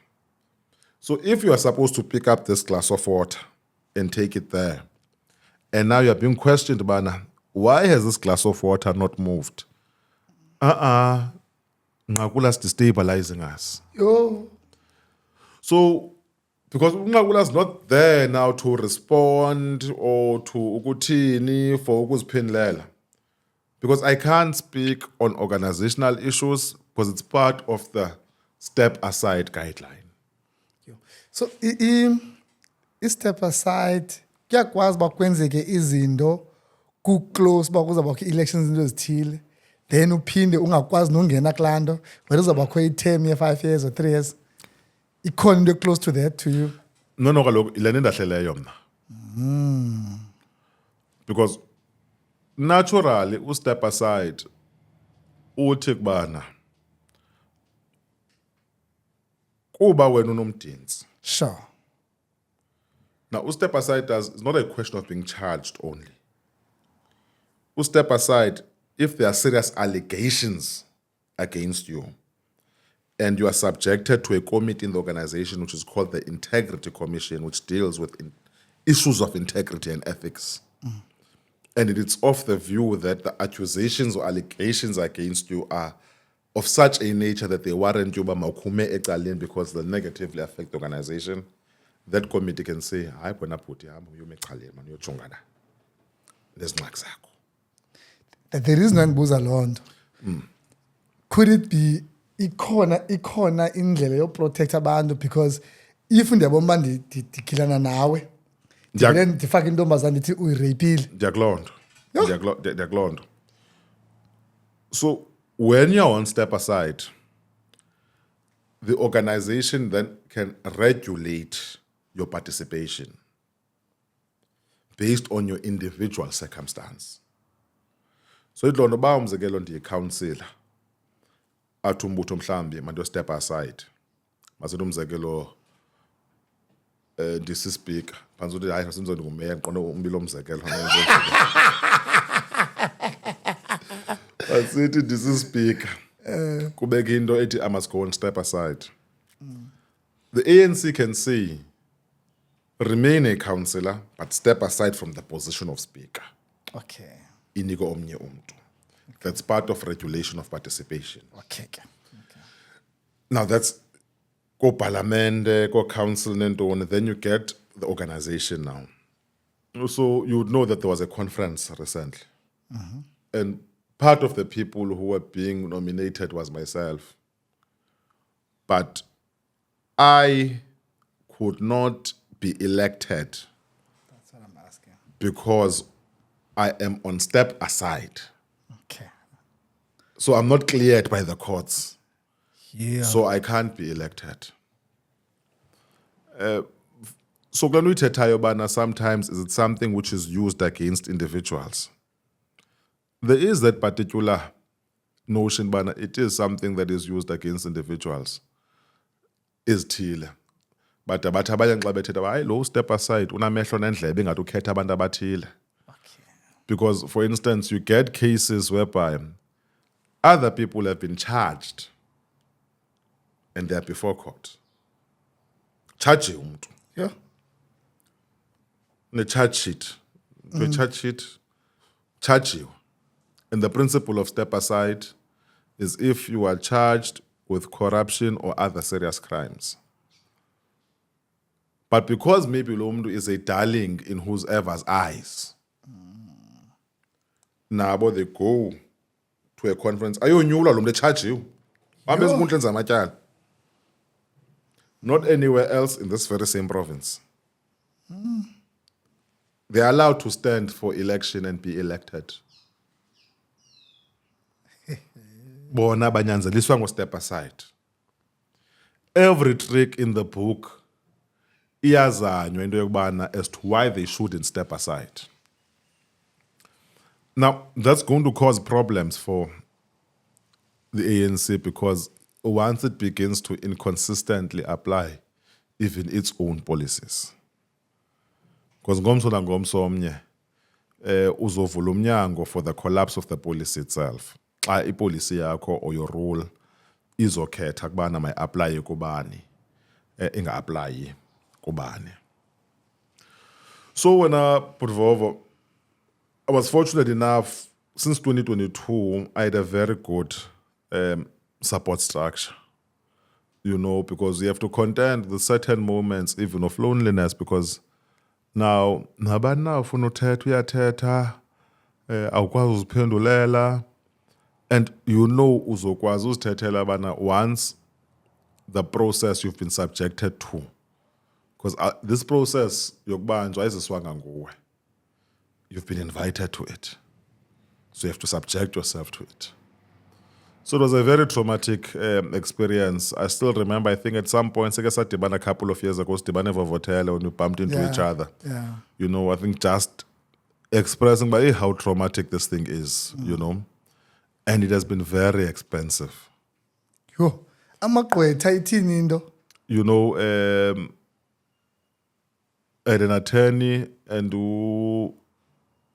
So if you are supposed to pick up this glass of water and take it there, and now you are being questioned, bana, why has this glass of water not moved? Nqakula is destabilizing us. Yo. So, because Nqakula is not there now to respond or to ukuthini for ukuziphindelela. Because I can't speak on organizational issues because it's part of the step aside guideline. So step aside kuyakwazi bakwenzeke izinto ku close bakuzabakho elections into ezithile then uphinde ungakwazi nongena kulando whether uzabakho i-term ye-5 years or 3 years ikhona into close to that to you. No kaloku ile ndahleleyo mna. Because naturally step aside uthi kubana kuba wena unomdinsi Sure. Now, step aside it's not a question of being charged only. Step aside if there are serious allegations against you and you are subjected to a committee in the organization which is called the Integrity Commission, which deals with issues of integrity and ethics. And it's of the view that the accusations or allegations against you are of such a nature that they warrant you because they negatively affect the organization. That committee can say, hayi bona bhuti hamba uyome ecaleni man uyojongana nezingxaki zakho. The reason angibuza loo nto, could it be ikhona indlela yoprotect abantu, because if ndiyabona uba ndikhilana nawe ndifake intombazana ndithi uyireyipile. Ndiyakuloo nto. So when you're on step aside, the organization then can regulate your participation based on your individual circumstance. So idlo nto ba umzekelo ndiyicounselor athi umbutho mhlambi manje step aside masithi umzekelo ndisispeaker phantsi uthi hayi asinzo ndingumeya ndiqonda umbilo umzekelo asithi ndisispeaker kubeka into ethi I must go and step aside. The ANC can say remain a councillor but step aside from the position of speaker. Okay. Inike omnye umntu. That's part of regulation of participation. Okay. Now that's go parliament, go council, and then you get the organization now. So you would know that there was a conference recently. And part of the people who were being nominated was myself. But I could not be elected. That's what I'm asking. Because I am on step aside. Okay. So I'm not cleared by the courts. Yeah. So I can't be elected. So when we tell bana, sometimes is it something which is used against individuals? There is that particular notion, bana, it is something that is used against individuals. Is thile. But abathi abanye xa bethetha hayi lo step aside unamehlo nendlebe engathi ukhetha abantu abathile. Because, for instance, you get cases whereby other people have been charged and they're before court. Charge umntu. Yeah. The charge sheet. The charge sheet, charge you. And the principle of step aside is if you are charged with corruption or other serious crimes. But because maybe lo mntu is a darling in whoever's eyes, nabo they go to a conference ayonyulwa lo mntu echarge hambe ezinkundleni zamatyala. Not anywhere else in this very same province. They are allowed to stand for election and be elected. Bona banyanzeliswa ngo step aside. Every trick in the book iyazanywa into yokubana as to why they shouldn't step aside. Now, that's going to cause problems for the ANC because once it begins to inconsistently apply even its own policies. Because ngomso nangomso omnye uzovula umnyango for the collapse of the policy itself. Xa ipolicy yakho or your rule izokhetha kubana may apply kubani inga apply kubani. So when Putvovo, I was fortunate enough, since 2022, I had a very good support structure. You know, because you have to contend with certain moments even of loneliness because now, nabani na ufuna uthetha uyathetha, awukwazi uziphendulela, and you know uzokwazi uzithethela bana once the process you've been subjected to. Because this process yokubanjwa ayiziswanga nguwe. You've been invited to it. So you have to subject yourself to it. So it was a very traumatic experience. I still remember, I think at some point, I said a couple of years ago, when we bumped into each other. Yeah. You know, I think just expressing by how traumatic this thing is, you know. And it has been very expensive. Yo, amagqwetha ithini into? You know, had an attorney and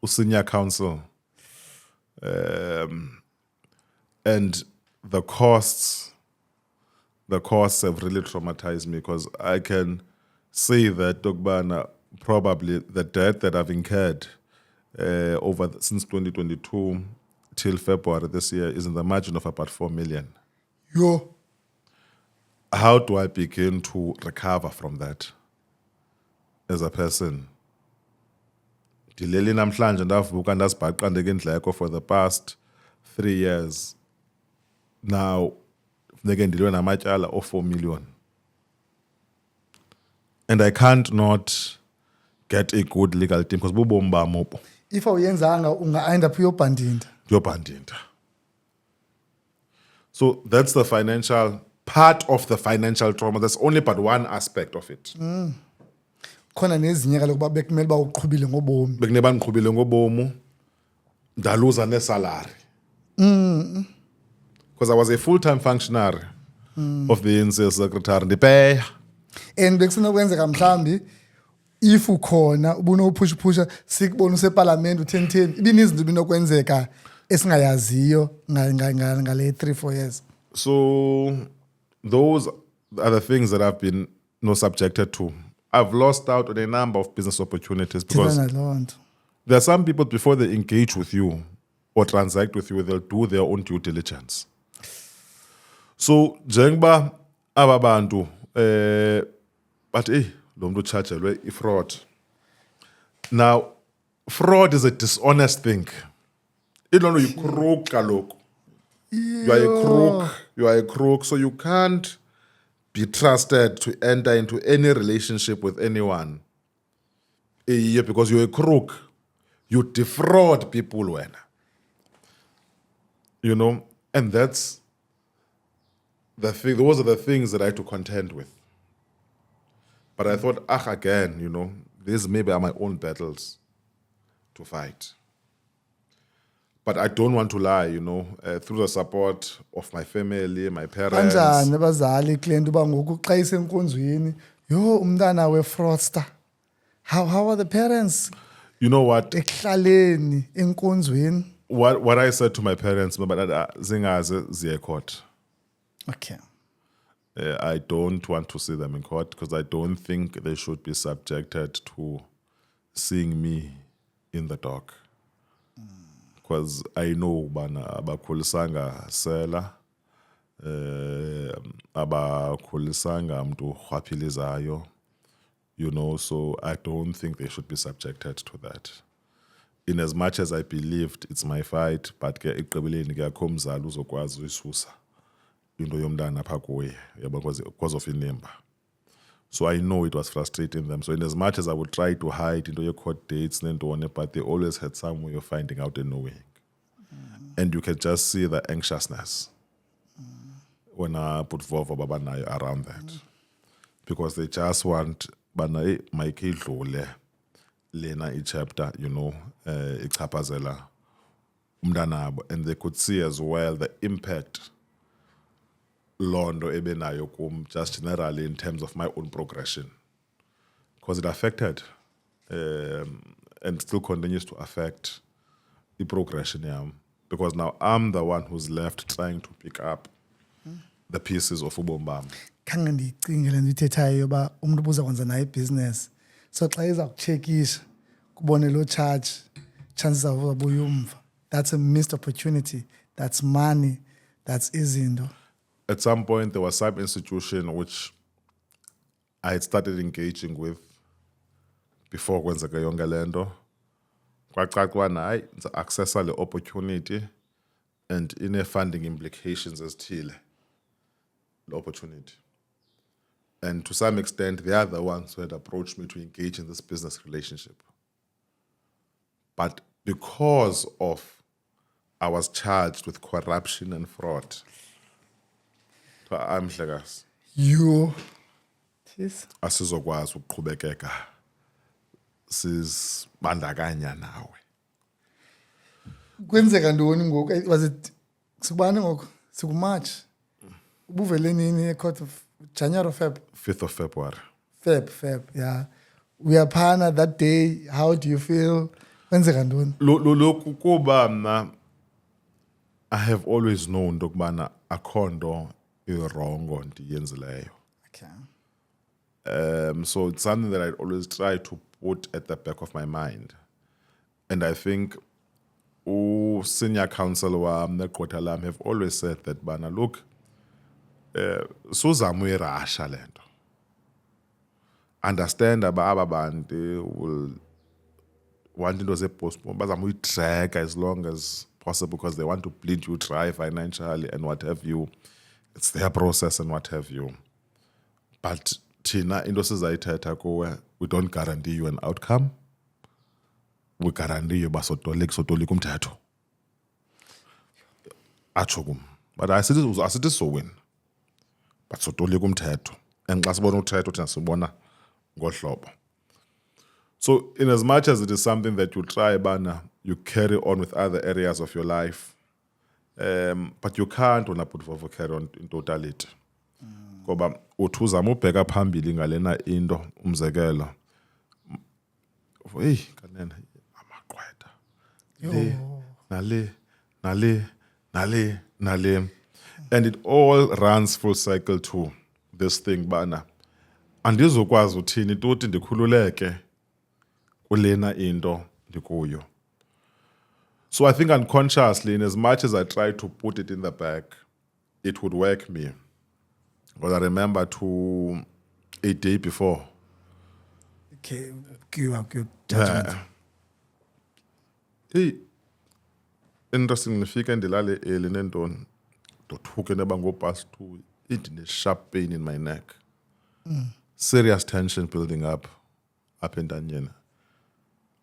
senior counsel. And the costs have really traumatized me because I can say that Dogbana, probably the debt that I've incurred since 2022 till February this year is in the margin of about 4 million. Yo. How do I begin to recover from that as a person? Dileli namhlanje ndavuka ndazibhaqa ndekindleko for the past 3 years. Now, funeke ndilwe namatyala of 4 million. And I can't not get a good legal team because bubomi bam obo. If awuyenzanga unga-end up uyobhandinda. Uyobhandinda. So that's the financial part of the financial trauma. That's only but one aspect of it. Khona nezinye kaloku uba bekumele uba uqhubile ngobomi. Bekuneba ndiqhubile ngobomu ndaluza nesalary. Because I was a full-time functionary of the ANC secretary ndipeya. And bekusenokwenzeka mhlambi if ukhona ubunophushupusha sikubona useparliament u1010 ibinizinto binokwenzeka esingayaziyo ngale 3-4 years. So those are the things that I've been subjected to. I've lost out on a number of business opportunities because there are some people before they engage with you or transact with you, they'll do their own due diligence. So njengoba ababantu but lo muntu uchajelwe i-fraud. Now, fraud is a dishonest thing. Ilona you crook kaloku. You are a crook, so you can't be trusted to enter into any relationship with anyone. Because you're a crook. You defraud people when. You know, and that's the thing. Those are the things that I had to contend with. But I thought, again, you know, these maybe are my own battles to fight. But I don't want to lie, you know, through the support of my family, my parents. Kanjani abazali klient uba ngoku xa isenkonzweni yo umntana we-fraudster. How are the parents? You know what? Eklaleni enkonzweni. What I said to my parents, but zingaze ziye court. Okay. I don't want to see them in court because I don't think they should be subjected to seeing me in the dock. Because I know bana abakhulisanga sela, abakhulisanga mntu rhwaphilizayo, you know, so I don't think they should be subjected to that. In as much as I believed it's my fight, but ke ekugqibeleni ke akho mzali uzokwazi uyisusa into yomntana phaa kuye because of inimba. So I know it was frustrating them. So in as much as I would try to hide into your court dates, but they always had some way of finding out and knowing. And you can just see the anxiousness when I put Vovo Babanayo around that. Because they just want, my kid Lena each chapter, you know, ichapazela umntanabo, and they could see as well the impact Londo ebenayo kum just generally in terms of my own progression, because it affected and still continues to affect the progression. Because now I'm the one who's left trying to pick up the pieces of ubombam. Khange ndiyicingele ndithethayo yoba umuntu ubuza kwenza naye business. So xa iza kuchekisha kubone lo charge chances of abuyumva. That's a missed opportunity. That's money. That's izinto. At some point, there was some institution which I had started engaging with before kwenzeka yonke lento. Kwacaqwana hayi accessa le opportunity and ine-funding implications ezithile the opportunity. And to some extent, they are the ones who had approached me to engage in this business relationship. But because of I was charged with corruption and fraud, I'm hlekazi. You. Asizokwazi ukuqhubekeka sizibandakanya nawe. Kwenzeka ntoni ngoku? Was it sikubani ngoku? Sikumarch. Ubuvele nini court of January or Feb? 5th of February. Feb, yeah. uyaphana that day, how do you feel? Kwenzeka ntoni? Lokhu kuba mna I have always known ukubana akho nto irongo ndiyenzileyo. Okay. So it's something that I always try to put at the back of my mind. And I think senior counsel wam negqwetha lam have always said that, bana, look, suzama uyirasha le nto. Understand aba bantu will want into ze-postpone, bazama uyidraga as long as possible because they want to bleed you dry financially and what have you. It's their process and what have you. But thina into sizayithetha kuwe, we don't guarantee you an outcome. We guarantee you basotolika umthetho. Atsho kum. But asithi sowin. But sotolika umthetho. And xa sibona umthetho thina sibona ngohlobo. So in as much as it is something that you try, bana, you carry on with other areas of your life, but you can't carry on in totality. Ngoba uthi uzama ubheka phambili ngalena into umzekelo. Hey, kanene amaqwetha. Nale. And it all runs full cycle to this thing, bana. Andizokwazi uthini tuthi ndikhululeke kulena into ndikuyo. So I think unconsciously, in as much as I try to put it in the back, it would work me. Because I remember a day before. Okay, judgment. Interesting, nifika ndilale early nentoni. Ndothuke neba ngo-past 2. It sharp pain in my neck. Serious tension building up entanyeni.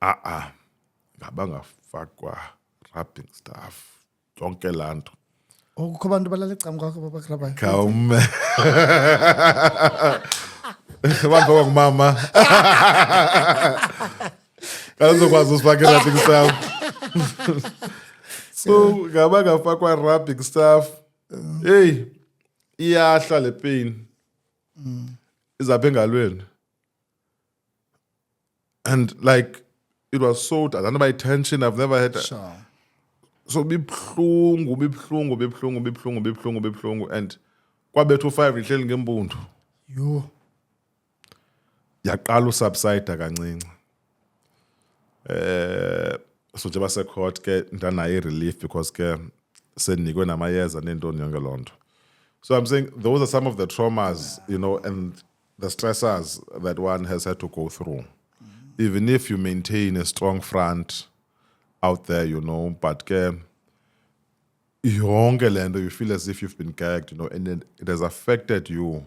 Ngaba ngafakwa rubbing stuff. Yonke laa nto. Kukho abantu balala ecam kwakho babakrabayo. Khawume. Abantu bakumama. Kazokwazi usifake rubbing stuff. So ngaba ngafakwa rubbing stuff. Hey, iyahla le pain. Izapha engalweni. And like, it was so, I don't know, my tension, I've never had. Sure. So bibuhlungu. And kwabethu 5 lihleli ngempundu. Yo. Yaqala usubside kancinci. So nje base-court ke ndanayo i-relief because ke sendinikwe namayeza nentoni yonke loo nto. So I'm saying those are some of the traumas, you know, and the stressors that one has had to go through. Even if you maintain a strong front out there, you know, but you feel as if you've been gagged, you know, and it has affected you,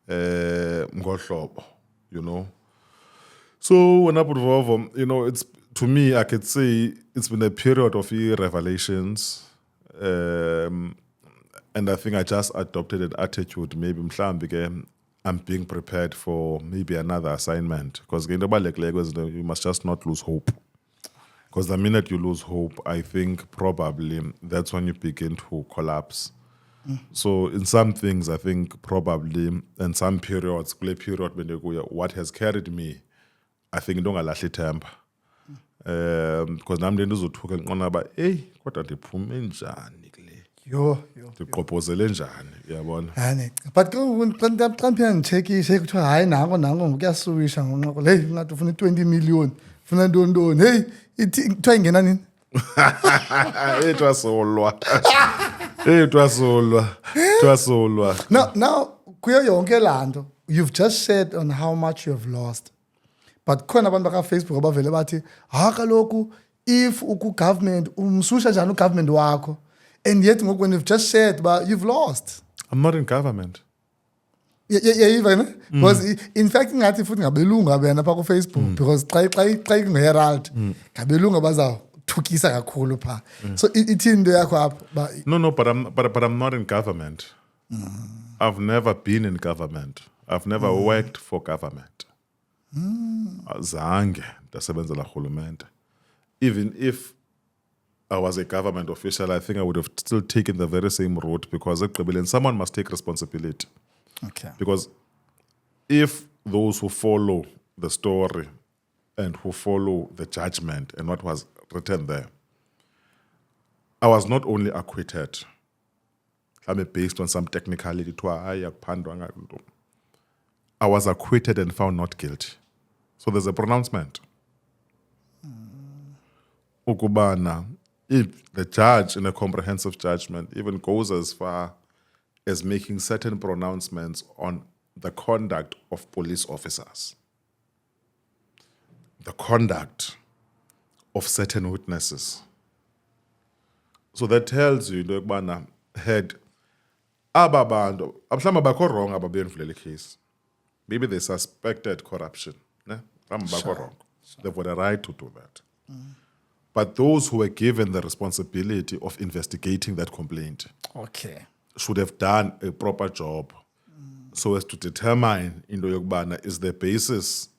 you know. So when I put over, you know, it's, to me, I could say it's been a period of revelations, and I think I just adopted an attitude, maybe I'm being prepared for maybe another assignment. Because you must just not lose hope. Because the minute you lose hope, I think probably that's when you begin to collapse. So in some things, I think probably in some periods, what has carried me, I think don't allow temper. Because I'm the ndizothuka ngiqonda ba kodwa ndiphume njani kule. Yo. Ndiqophozele njani, uyabona. But xa ndiphinde nditshekishe kuthiwa hayi nango kuyasuwisha ngonqoko le ngathi ufuna 20 million ufuna ntoni hey kuthiwa ingena nini. Twasolwa. Now kuyo yonke laa nto you've just said on how much you have lost. But khona abantu baka-Facebook abavele bathi kaloku if uku-government umsusha njani u-government wakho. And yet, when you've just said, but you've lost. I'm not in government. Yeah, even. Because in fact, ngathi futhi ngabelunga bena pha ku Facebook because xa ngeherald ngabelunga bazawuthukisa kakhulu pha. So ithini into yakho apha? No, but I'm not in government. I've never been in government. I've never worked for government. Zange ndasebenzela rhulumente. Even if I was a government official, I think I would have still taken the very same route because someone must take responsibility. Okay. Because if those who follow the story and who follow the judgment and what was written there, I was not only acquitted, I mean, based on some technicality, I was acquitted and found not guilty. So there's a pronouncement. Ukubana, if the judge in a comprehensive judgment even goes as far as making certain pronouncements on the conduct of police officers, the conduct of certain witnesses. So that tells you, ukubana, had aba bantu mhlawumbe bakho wrong ababenvulela case. Maybe they suspected corruption. Ne? Sure. Wrong. They've got a right to do that. But those who were given the responsibility of investigating that complaint should have done a proper job so as to determine into yokubana is the basis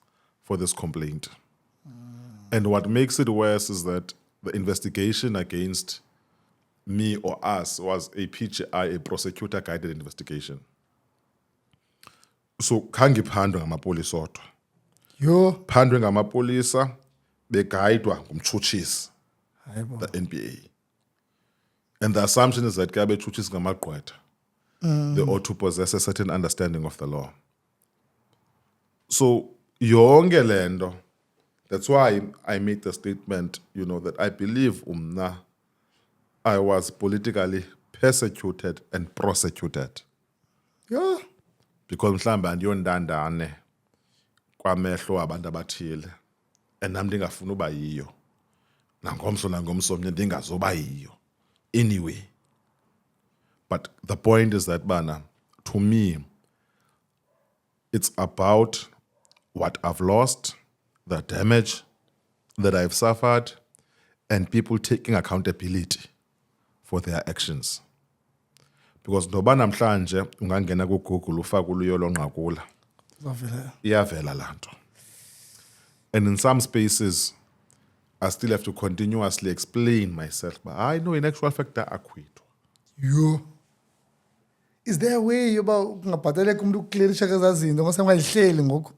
for this complaint. And what makes it worse is that the investigation against me or us was a PGI, a prosecutor-guided investigation. So khange phandwe ngamapolisa odwa. Phandwe ngamapolisa beguidwa ngumtshutshisi, the NPA. And the assumption is that ke abetshutshisi ngamagqwetha. They ought to possess a certain understanding of the law. So yonke lento, that's why I made the statement, that I believe I was politically persecuted and prosecuted. Yeah. Because mhlawumbe andiyondandane kwamehlo abantu abathile and nam ndingafuna uba yiyo nangomso ndingazoba yiyo anyway. But the point is that bana, to me, it's about what I've lost, the damage that I've suffered, and people taking accountability for their actions. Because noba namhlanje ungangena ku-Google ufake uluyolo nqakula, iyavela laa nto. And in some spaces, I still have to continuously explain myself. But I know in actual fact that acquittal. Is there a way ungabhataleka umuntu ukuklerisha kezazinto ngose ungayihleli ngoku?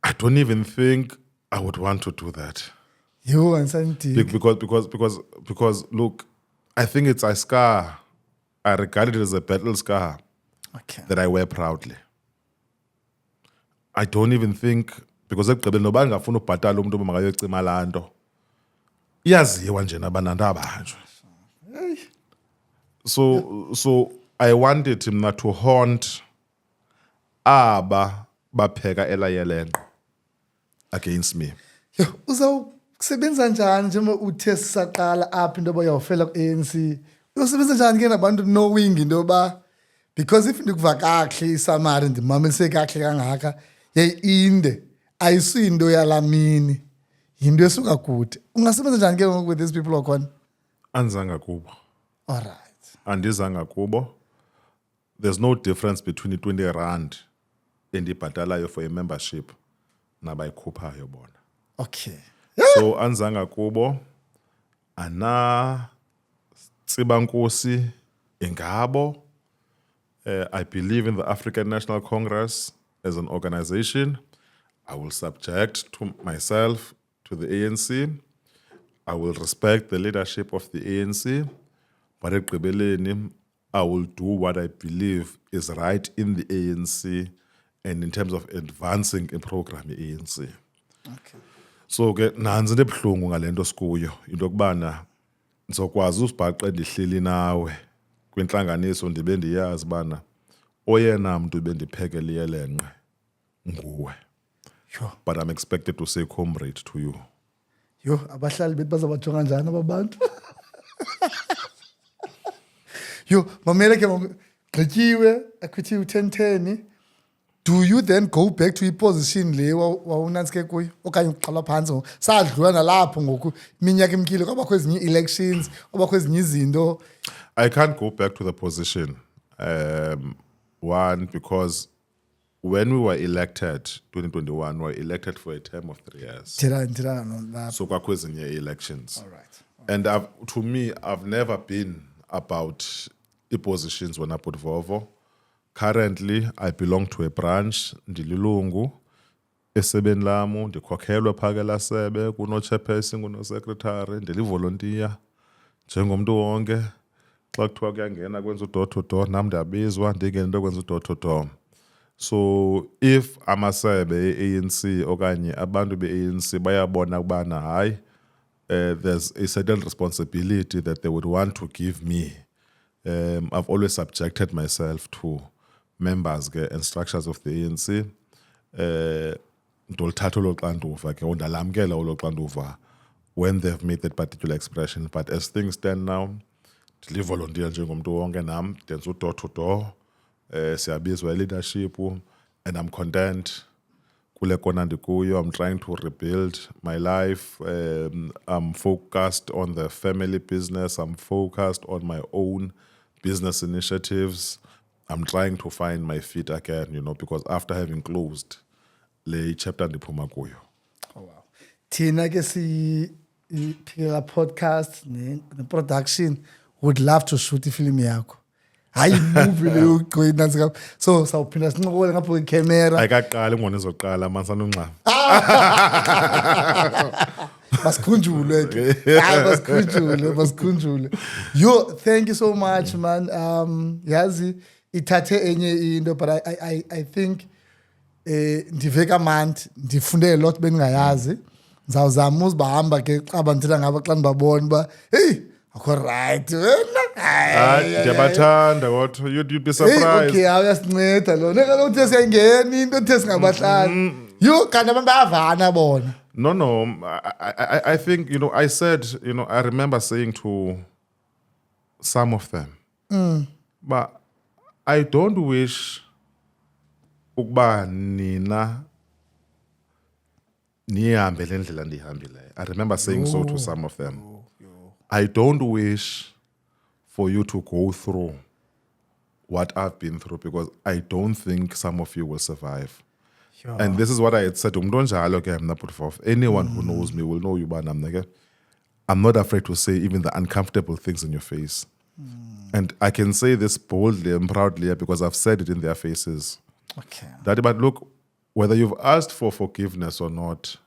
I don't even think I would want to do that. Because look, I think it's a scar. I regard it as a battle scar that I wear proudly. I don't even think, because ekugqibeleni noba ngafuna ubhatala umuntu oba makayocima laa nto, iyaziwa nje nabantu abanjwe. So I wanted him not to haunt aba bapheka elayelenqe against me. Uzawusebenza njani njengoba uthe sisaqala apha into yoba uyawufela ku-ANC? Uyosebenza njani ke nabantu knowing into yoba, because if ndikuva kakuhle isamari ndimamelise kakuhle kangaka yayinde ayisiyinto yalamini, yinto esuka kude. Ungasebenza njani ke ngoku with these people wakhona? Andizanga kubo. All right. Andizanga kubo. There's no difference between i-20 rand endibhatalayo for a membership nabayikhuphayo bona. Okay. So andizanga kubo, Tsibankosi ingabo. I believe in the African National Congress as an organization. I will subject to myself to the ANC. I will respect the leadership of the ANC. But ekugqibeleni, I will do what I believe is right in the ANC and in terms of advancing a program in the ANC. Okay. So ke nanzi into ebuhlungu ngale nto sikuyo, into yokubana ndizokwazi usibhaqa ndihleli nawe kwintlanganiso ndibe ndiyazi bana oyena mntu bendiphekele iyelenqe nguwe. But I'm expected to say comrade to you. Abahlali bethu bazabajonga njani aba bantu? Mamele ke gqityiwe akhwithiwe 10-10. Do you then go back to i-position le wawunantsike kuyo okanye uqala phantsi ngoku sadlula nalapho ngoku iminyaka imkile kwabakho ezinye elections kwabakho ezinye izinto? I can't go back to the position. One, because when we were elected, 2021, we were elected for a term of 3 years. So kwakho ezinye elections. All right. And to me, I've never been about positions when I put Vovo. Currently, I belong to a branch, Ndililungu, esebeni lamu ndikhokhelwe phakela sebe kuno-chairperson kuno-secretary ndilivolontiya njengomuntu wonke xa kuthiwa kuyangena kwenza u-door to door nam ndiyabizwa ndingene into kwenza u-door to door. So if amasebe e-ANC okanye abantu be-ANC bayabona ukubana hayi there's a certain responsibility that they would want to give me, I've always subjected myself to members and structures of the ANC. Ndolithatha olo xanduva ke undalamkela olo xanduva when they've made that particular expression. But as things stand now, ndilivolontiya njengomntu wonke nam ndenza u-door to door, siyabizwa leadership, and I'm content kule kona ndikuyo. I'm trying to rebuild my life. I'm focused on the family business. I'm focused on my own business initiatives. I'm trying to find my feet again, because after having closed le chapter ndiphuma kuyo. Oh wow. Thina ke Phikelela podcast ne production would love to shoot ifilm yakho. Hayi movie leyo gqina so sawuphinda sincokole ngapho kwecamera. Ayikaqali ngone izoqala masanunxa. Basikhunjule ke. Basikhunjule. Yo, thank you so much man. Yazi ithathe enye into, but I think ndive kamandi ndifunde a lot bengingayazi. Ngizawuzama uzibahamba ke abantila ngaba xa ndibabona ba hey akho right wena. Ndiyabathanda kodwa you'd be surprised. Okay, awuyasinceda lo. Neka uthi siyangena into ethe singabahlali. Yo kanti abantu bayavana bona. No, I think, I said, I remember saying to some of them, but I don't wish ukuba nina nihambe le ndlela ndihambileyo. I remember saying so to some of them. I don't wish for you to go through what I've been through, because I don't think some of you will survive. Sure. And this is what I had said. Anyone who knows me will know you, but I'm not afraid to say even the uncomfortable things in your face. And I can say this boldly and proudly because I've said it in their faces. Okay. But look, whether you've asked for forgiveness or not,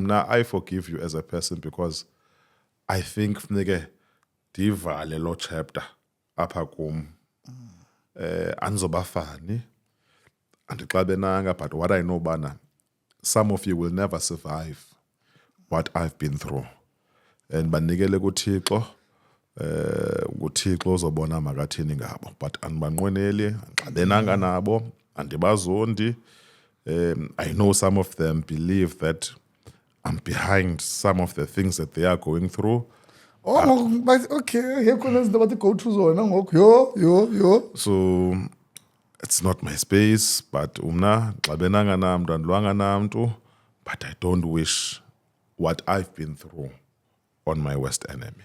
I forgive you as a person, because I think divale lo chapter apha kum anzobafani andixabenanga, but what I know bana some of you will never survive what I've been through, and banikele kuThixo uThixo uzobona makathini ngabo, but andibanqweneli andixabenanga nabo andibazondi. I know some of them believe that I'm behind some of the things that they are going through. Oh, but okay, here comes the go to zone. Yo. So it's not my space, but but I don't wish what I've been through on my worst enemy.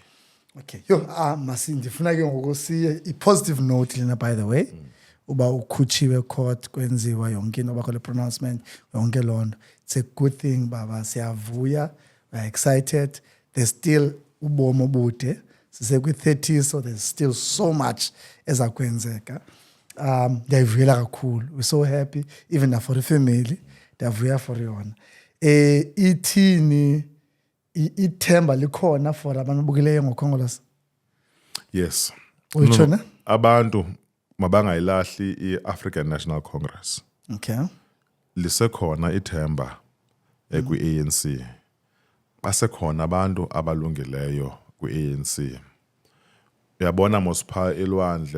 Okay. Yo, Masi ndifuna ke ngokusiya a positive note lena, by the way. Uba ukhutshiwe court kwenziwa yonke into bakho le pronouncement yonke lonto. It's a good thing baba, siyavuya, we're excited. There's still ubomo obude sise kwi-30s, so there's still so much ezakwenzeka. Ndiyavuyela kakhulu. We're so happy even for the family. Ndiyavuya for yona. Ithini ithemba likhona for abantu bukileyo ngokhongolose? Yes. Uyitshona? Abantu mabangayilahli i-African National Congress. Okay. Lisekhona ithemba kwi-ANC. Basekhona abantu abalungileyo kwi-ANC. Uyabona mosipha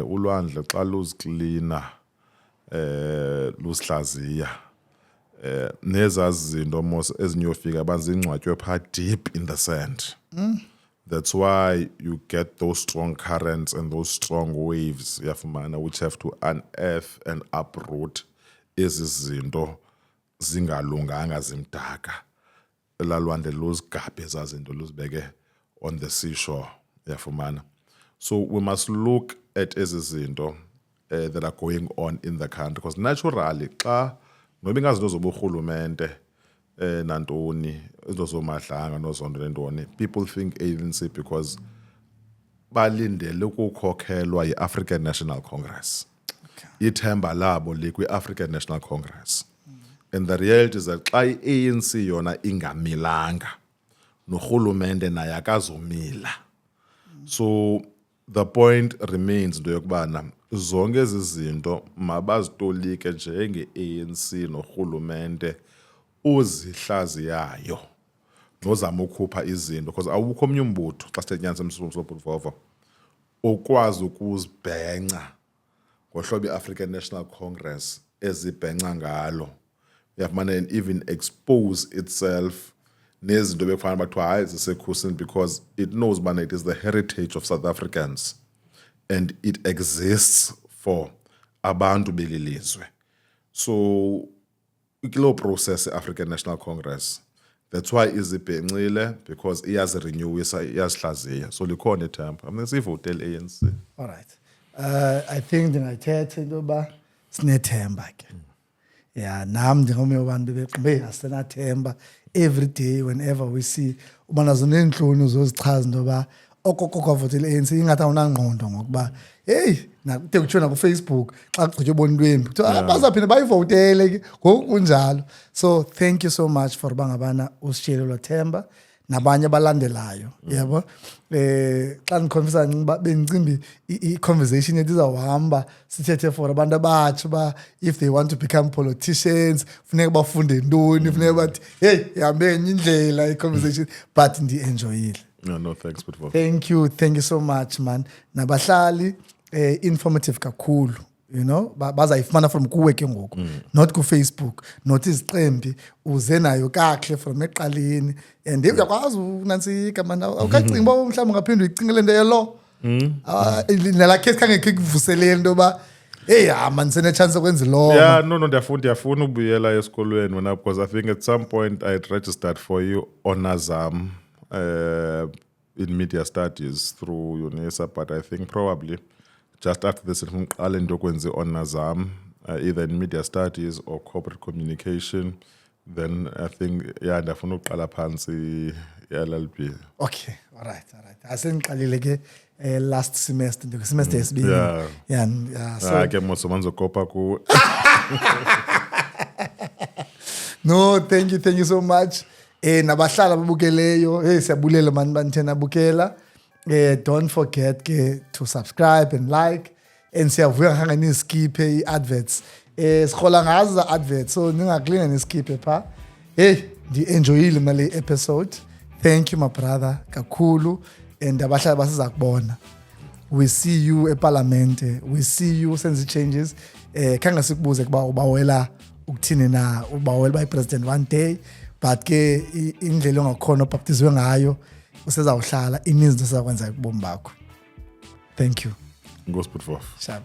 ulwandle xa luziklina lusihlaziya nezazi zinto mos ezinyofika banzingcwatywe pha deep in the sand. That's why you get those strong currents and those strong waves yafumana which have to unearth and uproot ezi zinto zingalunganga zimdaka. Lalwandle luzigabhe zazinto luzibeke on the seashore yafumana. So we must look at ezi zinto that are going on in the country, because naturally xa noba ingazinto zoburhulumente nantoni izinto zomadlanga nozonto nentoni, people think ANC because balindele ukukhokhelwa yi-African National Congress. Ithemba labo likwi-African National Congress. And the reality is that xa i-ANC yona ingamilanga, norhulumente naye akazomila. So the point remains into yokubana zonke ezi zinto mabazitolike njenge-ANC norhulumente uzihlaziyayo nozama ukhupha izinto because awukho omnye umbutho xa sithetyanisa emsobutvovo ukwazi ukuzibhenca ngohlobo i-African National Congress ezibhenca ngalo uyafumana and even expose itself nezinto bekufana bathiwa hayi zisekhusini because it knows ubana it is the heritage of South Africans and it exists for abantu belilizwe. So ikilo process African National Congress, that's why izibhencile because iyazirenewisa iyazihlaziya so likhona ithemba. I mean sivotele ANC. All right. I think ndingathetha into yoba sinethemba ke. Yeah, nam ndingomnye wabantu beqimbe asinathemba every day whenever we see ubana zonentloni zozichaza into yoba okoko kwavotele ANC ingathi awunangqondo ngokuba hey nakude kuthiwa nakuFacebook xa kugqitywa ubona intwembi kuthiwa bazaphinda bayivotele ke ngoku kunjalo. So thank you so much for bangabana usishiyele lo themba nabanye abalandelayo yabo xa ndikhonfisa bengicimbi i-conversation yethu izawuhamba sithethe for abantu abatsha uba if they want to become politicians funeka bafunde ntoni funeka bathi hey ihambe enye indlela i-conversation but ndi-enjoyile. No thanks but Thank you so much man. Nabahlali informative kakhulu, you know, bazayifumana from kuwe ke ngoku not ku Facebook not iziqembi uze nayo kahle from eqaleni and uyakwazi unantsika man awukacinga uba mhlawumbe ungaphinde uyicingele into yelo nala case kangekho kuvuselele into yoba hey man sene chance okwenza lo. Yeah, no ndiyafuna ubuyela esikolweni wena because I think at some point I had registered for you on Azam in media studies through UNISA, but I think probably just after this ngiqale into okwenza on Azam either in media studies or corporate communication, then I think yeah ndiyafuna uqala phansi i-LLB. Okay, all right. Asengiqalile ke last semester semester yesibini. Yeah, so ke mose manzokopa ku. No, thank you so much. Nabahlala babukeleyo siyabulela mani banithena bukela. Don't forget to subscribe and like and siyavuya nganga niskiphe i-adverts. Sikhola ngazo za adverts so ningakulinga niskiphe pha. Ndi-enjoyile mali episode. Thank you my brother kakhulu and abahlala basiza kubona. We see you eParliament, we see you senze changes. Kanga sikubuze kuba ubawela ukuthini na ubawela by president one day but ke indlela ongakhona ubaptizwe ngayo usezawuhlala ininzi into sizakwenza kubomi bakho. Thank you. Ngosiputfof. Sharp.